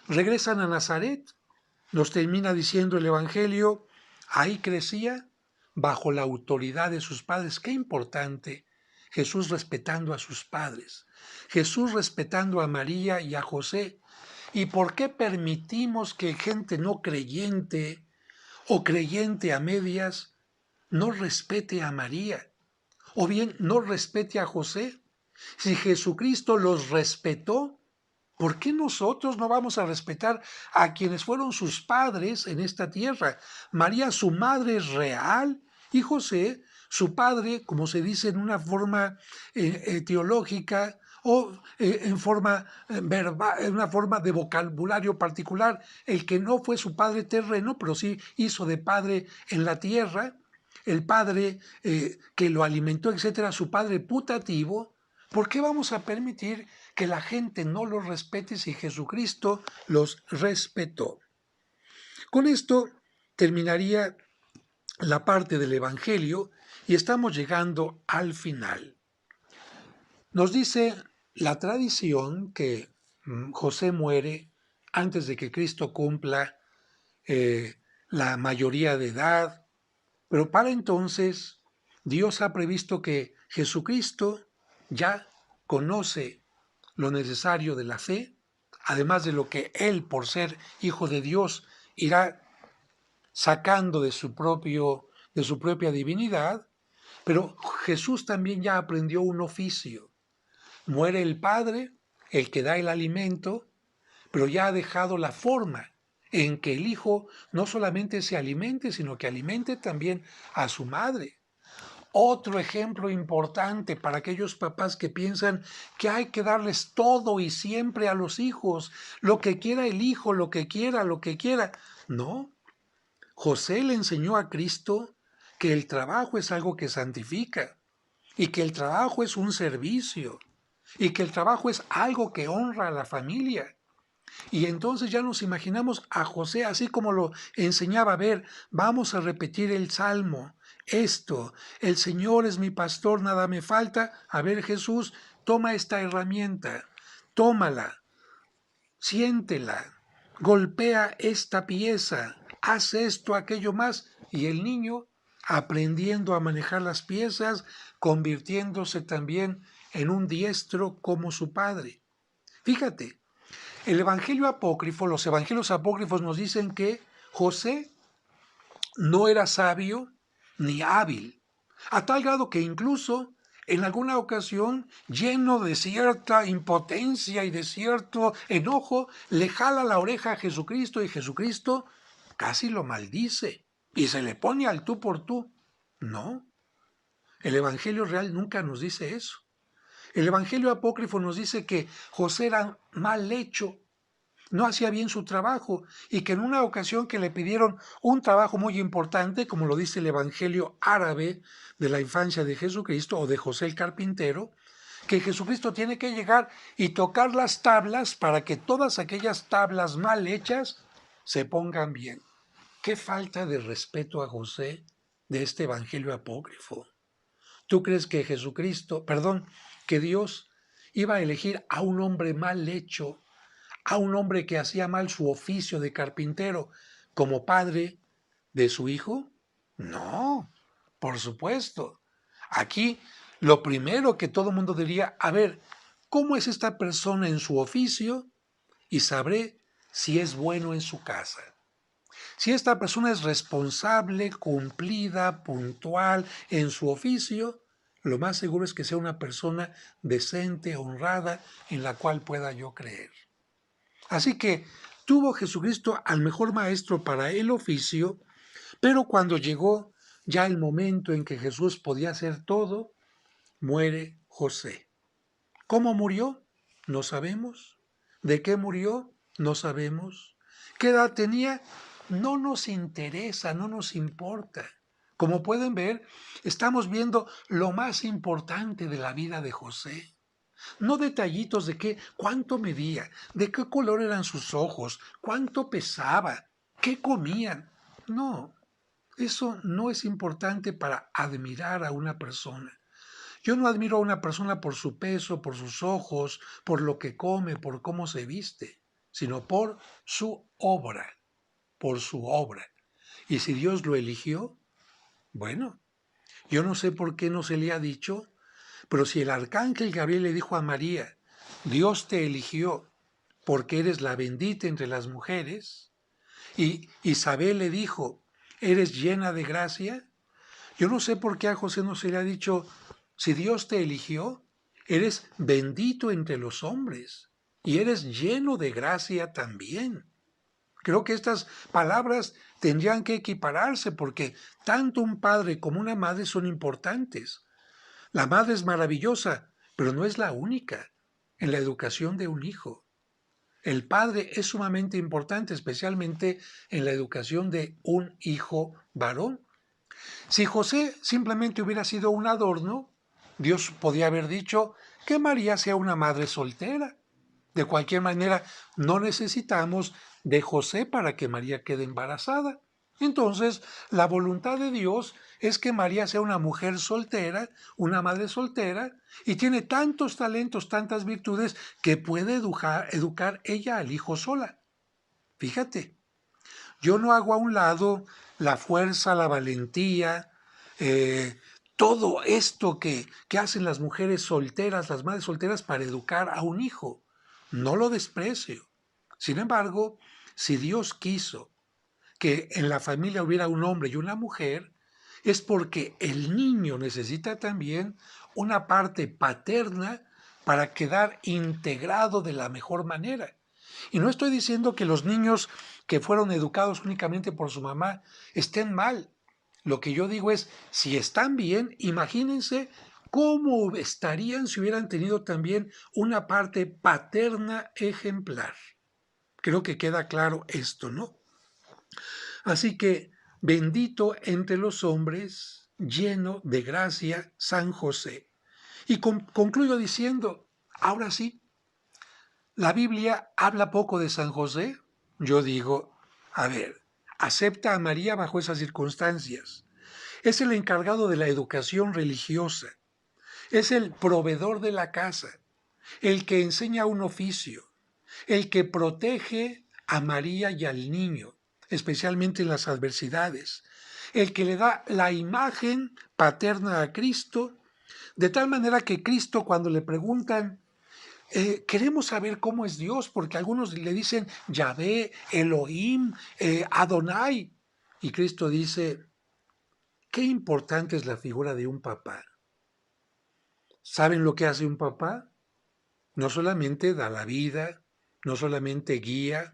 Regresan a Nazaret, nos termina diciendo el Evangelio, ahí crecía bajo la autoridad de sus padres. Qué importante, Jesús respetando a sus padres, Jesús respetando a María y a José. ¿Y por qué permitimos que gente no creyente o creyente a medias no respete a María o bien no respete a José? Si Jesucristo los respetó, ¿por qué nosotros no vamos a respetar a quienes fueron sus padres en esta tierra? María, su madre es real, y José, su padre, como se dice en una forma teológica o en una forma de vocabulario particular, el que no fue su padre terreno, pero sí hizo de padre en la tierra, el padre que lo alimentó, etcétera, su padre putativo. ¿Por qué vamos a permitir que la gente no los respete si Jesucristo los respetó? Con esto terminaría la parte del Evangelio y estamos llegando al final. Nos dice la tradición que José muere antes de que Cristo cumpla la mayoría de edad, pero para entonces Dios ha previsto que Jesucristo ya conoce lo necesario de la fe, además de lo que Él, por ser Hijo de Dios, irá sacando de su propia divinidad, pero Jesús también ya aprendió un oficio. Muere el Padre, el que da el alimento, pero ya ha dejado la forma en que el Hijo no solamente se alimente, sino que alimente también a su madre. Otro ejemplo importante para aquellos papás que piensan que hay que darles todo y siempre a los hijos, lo que quiera el hijo, lo que quiera, lo que quiera. No, José le enseñó a Cristo que el trabajo es algo que santifica y que el trabajo es un servicio y que el trabajo es algo que honra a la familia. Y entonces ya nos imaginamos a José así como lo enseñaba. A ver, vamos a repetir el Salmo. Esto, el Señor es mi pastor, nada me falta. A ver, Jesús, toma esta herramienta, tómala, siéntela, golpea esta pieza, haz esto, aquello más. Y el niño, aprendiendo a manejar las piezas, convirtiéndose también en un diestro como su padre. Fíjate, el Evangelio apócrifo, los evangelios apócrifos nos dicen que José no era sabio ni hábil, a tal grado que incluso en alguna ocasión, lleno de cierta impotencia y de cierto enojo, le jala la oreja a Jesucristo y Jesucristo casi lo maldice y se le pone al tú por tú. No, el Evangelio real nunca nos dice eso. El Evangelio apócrifo nos dice que José era mal hecho, no hacía bien su trabajo y que en una ocasión que le pidieron un trabajo muy importante, como lo dice el Evangelio árabe de la infancia de Jesucristo o de José el carpintero, que Jesucristo tiene que llegar y tocar las tablas para que todas aquellas tablas mal hechas se pongan bien. Qué falta de respeto a José de este Evangelio apócrifo. ¿Tú crees que que Dios iba a elegir a un hombre mal hecho, a un hombre que hacía mal su oficio de carpintero, como padre de su hijo? No, por supuesto. Aquí lo primero que todo mundo diría, a ver, ¿cómo es esta persona en su oficio? Y sabré si es bueno en su casa. Si esta persona es responsable, cumplida, puntual en su oficio, lo más seguro es que sea una persona decente, honrada, en la cual pueda yo creer. Así que tuvo Jesucristo al mejor maestro para el oficio, pero cuando llegó ya el momento en que Jesús podía hacer todo, muere José. ¿Cómo murió? No sabemos. ¿De qué murió? No sabemos. ¿Qué edad tenía? No nos interesa, no nos importa. Como pueden ver, estamos viendo lo más importante de la vida de José. No detallitos de cuánto medía, de qué color eran sus ojos, cuánto pesaba, qué comían. No, eso no es importante para admirar a una persona. Yo no admiro a una persona por su peso, por sus ojos, por lo que come, por cómo se viste, sino por su obra, por su obra. Y si Dios lo eligió, bueno, yo no sé por qué no se le ha dicho, pero si el arcángel Gabriel le dijo a María, Dios te eligió porque eres la bendita entre las mujeres, y Isabel le dijo, eres llena de gracia, yo no sé por qué a José no se le ha dicho, si Dios te eligió, eres bendito entre los hombres y eres lleno de gracia también. Creo que estas palabras tendrían que equipararse porque tanto un padre como una madre son importantes. La madre es maravillosa, pero no es la única en la educación de un hijo. El padre es sumamente importante, especialmente en la educación de un hijo varón. Si José simplemente hubiera sido un adorno, Dios podía haber dicho que María sea una madre soltera. De cualquier manera, no necesitamos de José para que María quede embarazada. Entonces, la voluntad de Dios es que María sea una mujer soltera, una madre soltera, y tiene tantos talentos, tantas virtudes, que puede educar ella al hijo sola. Fíjate, yo no hago a un lado la fuerza, la valentía, eh, todo esto que hacen las mujeres solteras, las madres solteras para educar a un hijo. No lo desprecio. Sin embargo, si Dios quiso que en la familia hubiera un hombre y una mujer, es porque el niño necesita también una parte paterna para quedar integrado de la mejor manera. Y no estoy diciendo que los niños que fueron educados únicamente por su mamá estén mal. Lo que yo digo es, si están bien, imagínense cómo estarían si hubieran tenido también una parte paterna ejemplar. Creo que queda claro esto, ¿no? Así que, bendito entre los hombres, lleno de gracia, San José. Y concluyo diciendo, ahora sí, la Biblia habla poco de San José. Yo digo, a ver, acepta a María bajo esas circunstancias. Es el encargado de la educación religiosa. Es el proveedor de la casa, el que enseña un oficio, el que protege a María y al niño, especialmente en las adversidades, el que le da la imagen paterna a Cristo, de tal manera que Cristo cuando le preguntan, queremos saber cómo es Dios, porque algunos le dicen Yahvé, Elohim, Adonai, y Cristo dice, qué importante es la figura de un papá. ¿Saben lo que hace un papá? No solamente da la vida, no solamente guía,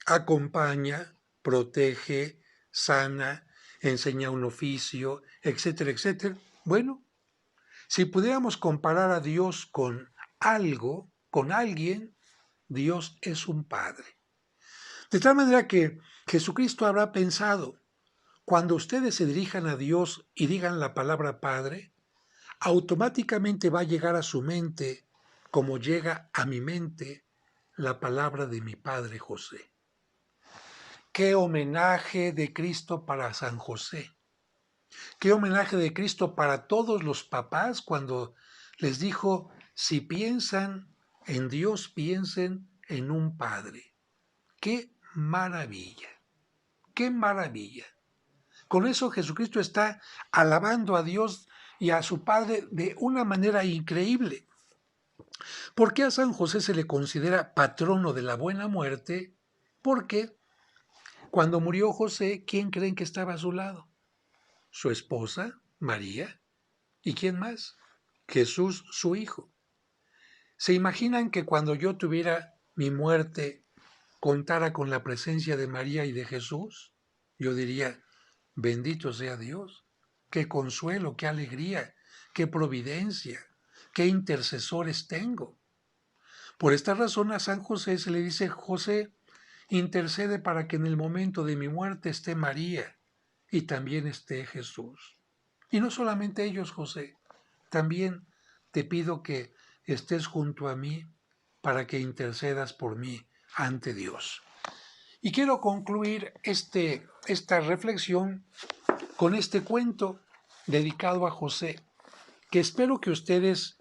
acompaña, protege, sana, enseña un oficio, etcétera, etcétera. Bueno, si pudiéramos comparar a Dios con algo, con alguien, Dios es un padre. De tal manera que Jesucristo habrá pensado, cuando ustedes se dirijan a Dios y digan la palabra Padre, automáticamente va a llegar a su mente, como llega a mi mente, la palabra de mi padre José. Qué homenaje de Cristo para San José. Qué homenaje de Cristo para todos los papás cuando les dijo, si piensan en Dios, piensen en un padre. ¡Qué maravilla! ¡Qué maravilla! Con eso Jesucristo está alabando a Dios y a su Padre de una manera increíble. ¿Por qué a San José se le considera patrono de la buena muerte? Porque cuando murió José, ¿quién creen que estaba a su lado? Su esposa, María. ¿Y quién más? Jesús, su hijo. ¿Se imaginan que cuando yo tuviera mi muerte contara con la presencia de María y de Jesús? Yo diría, bendito sea Dios, qué consuelo, qué alegría, qué providencia, qué intercesores tengo. Por esta razón a San José se le dice, José, intercede para que en el momento de mi muerte esté María y también esté Jesús. Y no solamente ellos, José, también te pido que estés junto a mí para que intercedas por mí ante Dios. Y quiero concluir esta reflexión con este cuento dedicado a José, que espero que ustedes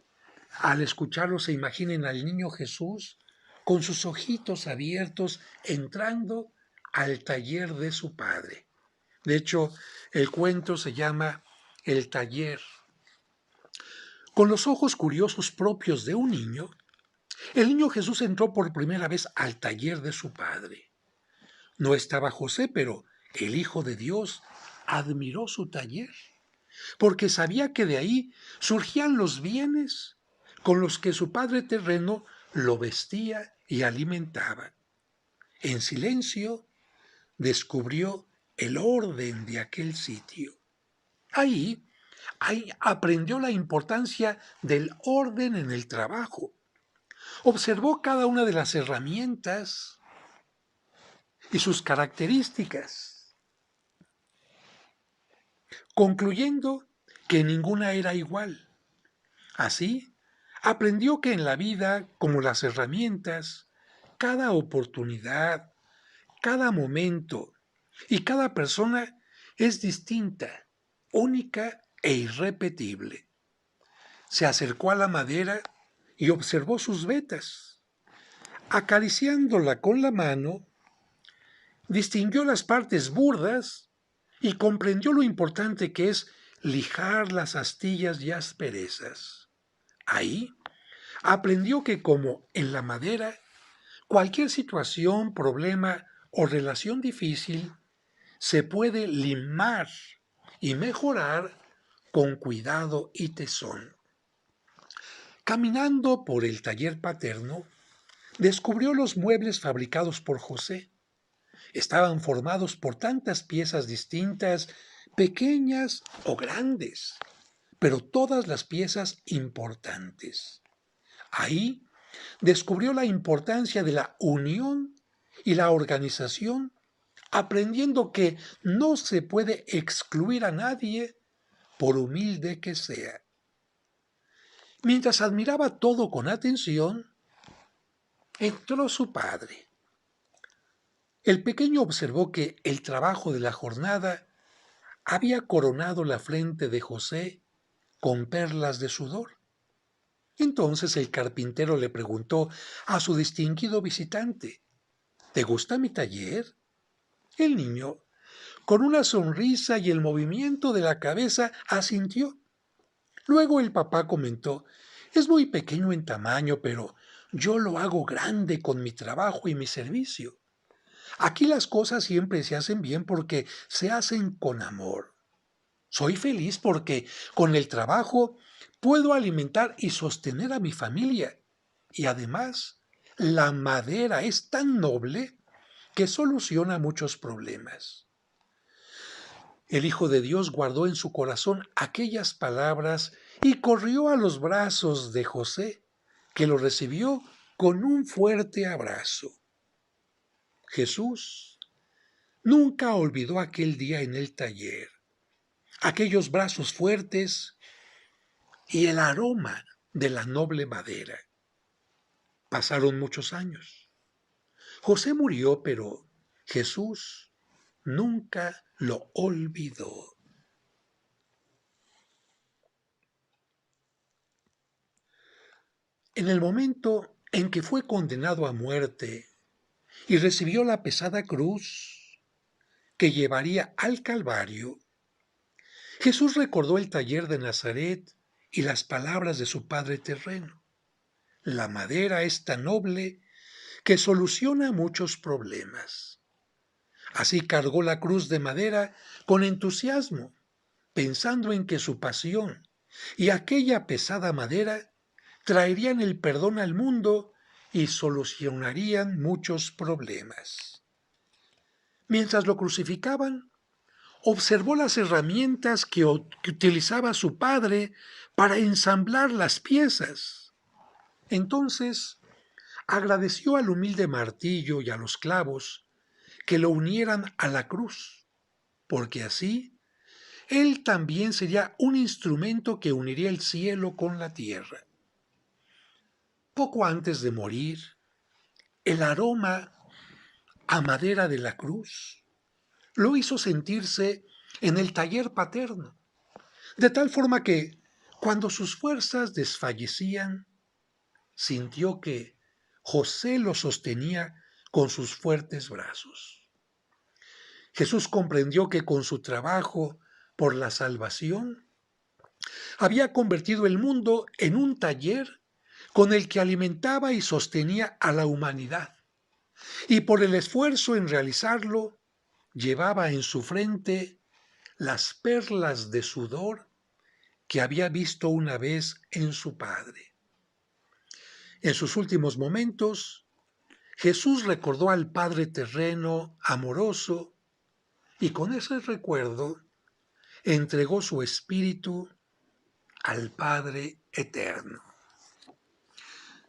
al escucharlo se imaginen al niño Jesús con sus ojitos abiertos entrando al taller de su padre. De hecho, el cuento se llama El taller. Con los ojos curiosos propios de un niño, el niño Jesús entró por primera vez al taller de su padre. No estaba José, pero el Hijo de Dios admiró su taller, porque sabía que de ahí surgían los bienes con los que su padre terreno lo vestía y alimentaba. En silencio descubrió el orden de aquel sitio. Ahí aprendió la importancia del orden en el trabajo. Observó cada una de las herramientas y sus características, concluyendo que ninguna era igual. Así, aprendió que en la vida, como las herramientas, cada oportunidad, cada momento y cada persona es distinta, única e irrepetible. Se acercó a la madera y observó sus vetas. Acariciándola con la mano, distinguió las partes burdas y comprendió lo importante que es lijar las astillas y asperezas. Ahí aprendió que como en la madera, cualquier situación, problema o relación difícil se puede limar y mejorar con cuidado y tesón. Caminando por el taller paterno, descubrió los muebles fabricados por José. Estaban formados por tantas piezas distintas, pequeñas o grandes, pero todas las piezas importantes. Ahí descubrió la importancia de la unión y la organización, aprendiendo que no se puede excluir a nadie por humilde que sea. Mientras admiraba todo con atención, entró su padre. El pequeño observó que el trabajo de la jornada había coronado la frente de José con perlas de sudor. Entonces el carpintero le preguntó a su distinguido visitante, ¿te gusta mi taller? El niño, con una sonrisa y el movimiento de la cabeza, asintió. Luego el papá comentó, es muy pequeño en tamaño, pero yo lo hago grande con mi trabajo y mi servicio. Aquí las cosas siempre se hacen bien porque se hacen con amor. Soy feliz porque con el trabajo puedo alimentar y sostener a mi familia. Y además, la madera es tan noble que soluciona muchos problemas. El Hijo de Dios guardó en su corazón aquellas palabras y corrió a los brazos de José, que lo recibió con un fuerte abrazo. Jesús nunca olvidó aquel día en el taller, aquellos brazos fuertes y el aroma de la noble madera. Pasaron muchos años. José murió, pero Jesús nunca lo olvidó. En el momento en que fue condenado a muerte y recibió la pesada cruz que llevaría al Calvario, Jesús recordó el taller de Nazaret y las palabras de su padre terreno. La madera es tan noble que soluciona muchos problemas. Así cargó la cruz de madera con entusiasmo, pensando en que su pasión y aquella pesada madera traerían el perdón al mundo y solucionarían muchos problemas. Mientras lo crucificaban, observó las herramientas que utilizaba su padre para ensamblar las piezas. Entonces agradeció al humilde martillo y a los clavos que lo unieran a la cruz, porque así él también sería un instrumento que uniría el cielo con la tierra. Poco antes de morir, el aroma a madera de la cruz lo hizo sentirse en el taller paterno, de tal forma que, cuando sus fuerzas desfallecían, sintió que José lo sostenía con sus fuertes brazos. Jesús comprendió que con su trabajo por la salvación, había convertido el mundo en un taller con el que alimentaba y sostenía a la humanidad, y por el esfuerzo en realizarlo, llevaba en su frente las perlas de sudor que había visto una vez en su Padre. En sus últimos momentos, Jesús recordó al Padre terreno, amoroso, y con ese recuerdo entregó su espíritu al Padre eterno.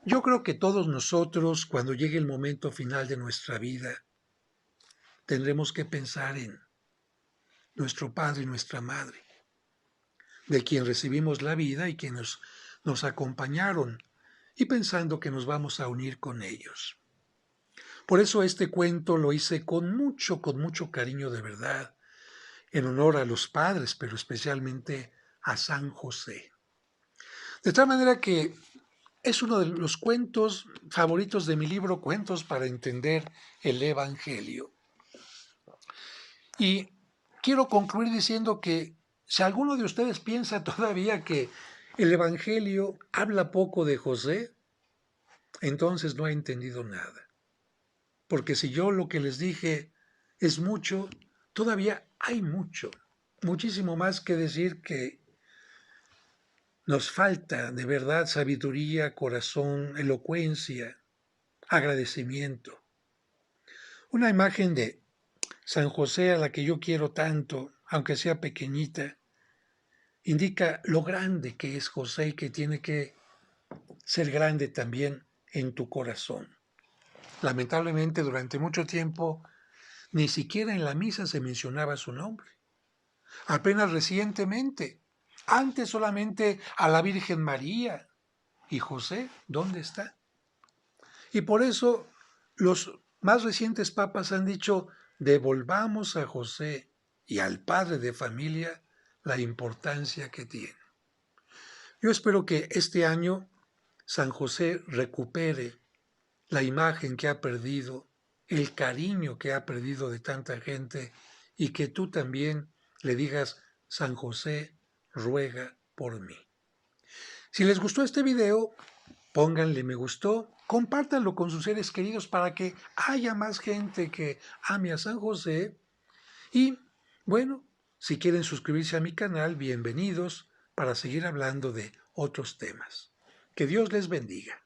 Yo creo que todos nosotros, cuando llegue el momento final de nuestra vida, tendremos que pensar en nuestro Padre y nuestra Madre, de quien recibimos la vida y que nos acompañaron, y pensando que nos vamos a unir con ellos. Por eso este cuento lo hice con mucho cariño de verdad, en honor a los padres, pero especialmente a San José. De tal manera que es uno de los cuentos favoritos de mi libro, Cuentos para entender el Evangelio. Y quiero concluir diciendo que si alguno de ustedes piensa todavía que el Evangelio habla poco de José, entonces no ha entendido nada. Porque si yo lo que les dije es mucho, todavía hay muchísimo más que decir, que nos falta de verdad sabiduría, corazón, elocuencia, agradecimiento. Una imagen de San José, a la que yo quiero tanto, aunque sea pequeñita, indica lo grande que es José y que tiene que ser grande también en tu corazón. Lamentablemente, durante mucho tiempo, ni siquiera en la misa se mencionaba su nombre. Apenas recientemente, antes solamente a la Virgen María. ¿Y José dónde está? Y por eso los más recientes papas han dicho: devolvamos a José y al padre de familia la importancia que tiene. Yo espero que este año San José recupere la imagen que ha perdido, el cariño que ha perdido de tanta gente, y que tú también le digas: San José, ruega por mí. Si les gustó este video, pónganle me gustó, compártanlo con sus seres queridos para que haya más gente que ame a San José. Y bueno, Si quieren suscribirse a mi canal, bienvenidos para seguir hablando de otros temas. Que Dios les bendiga.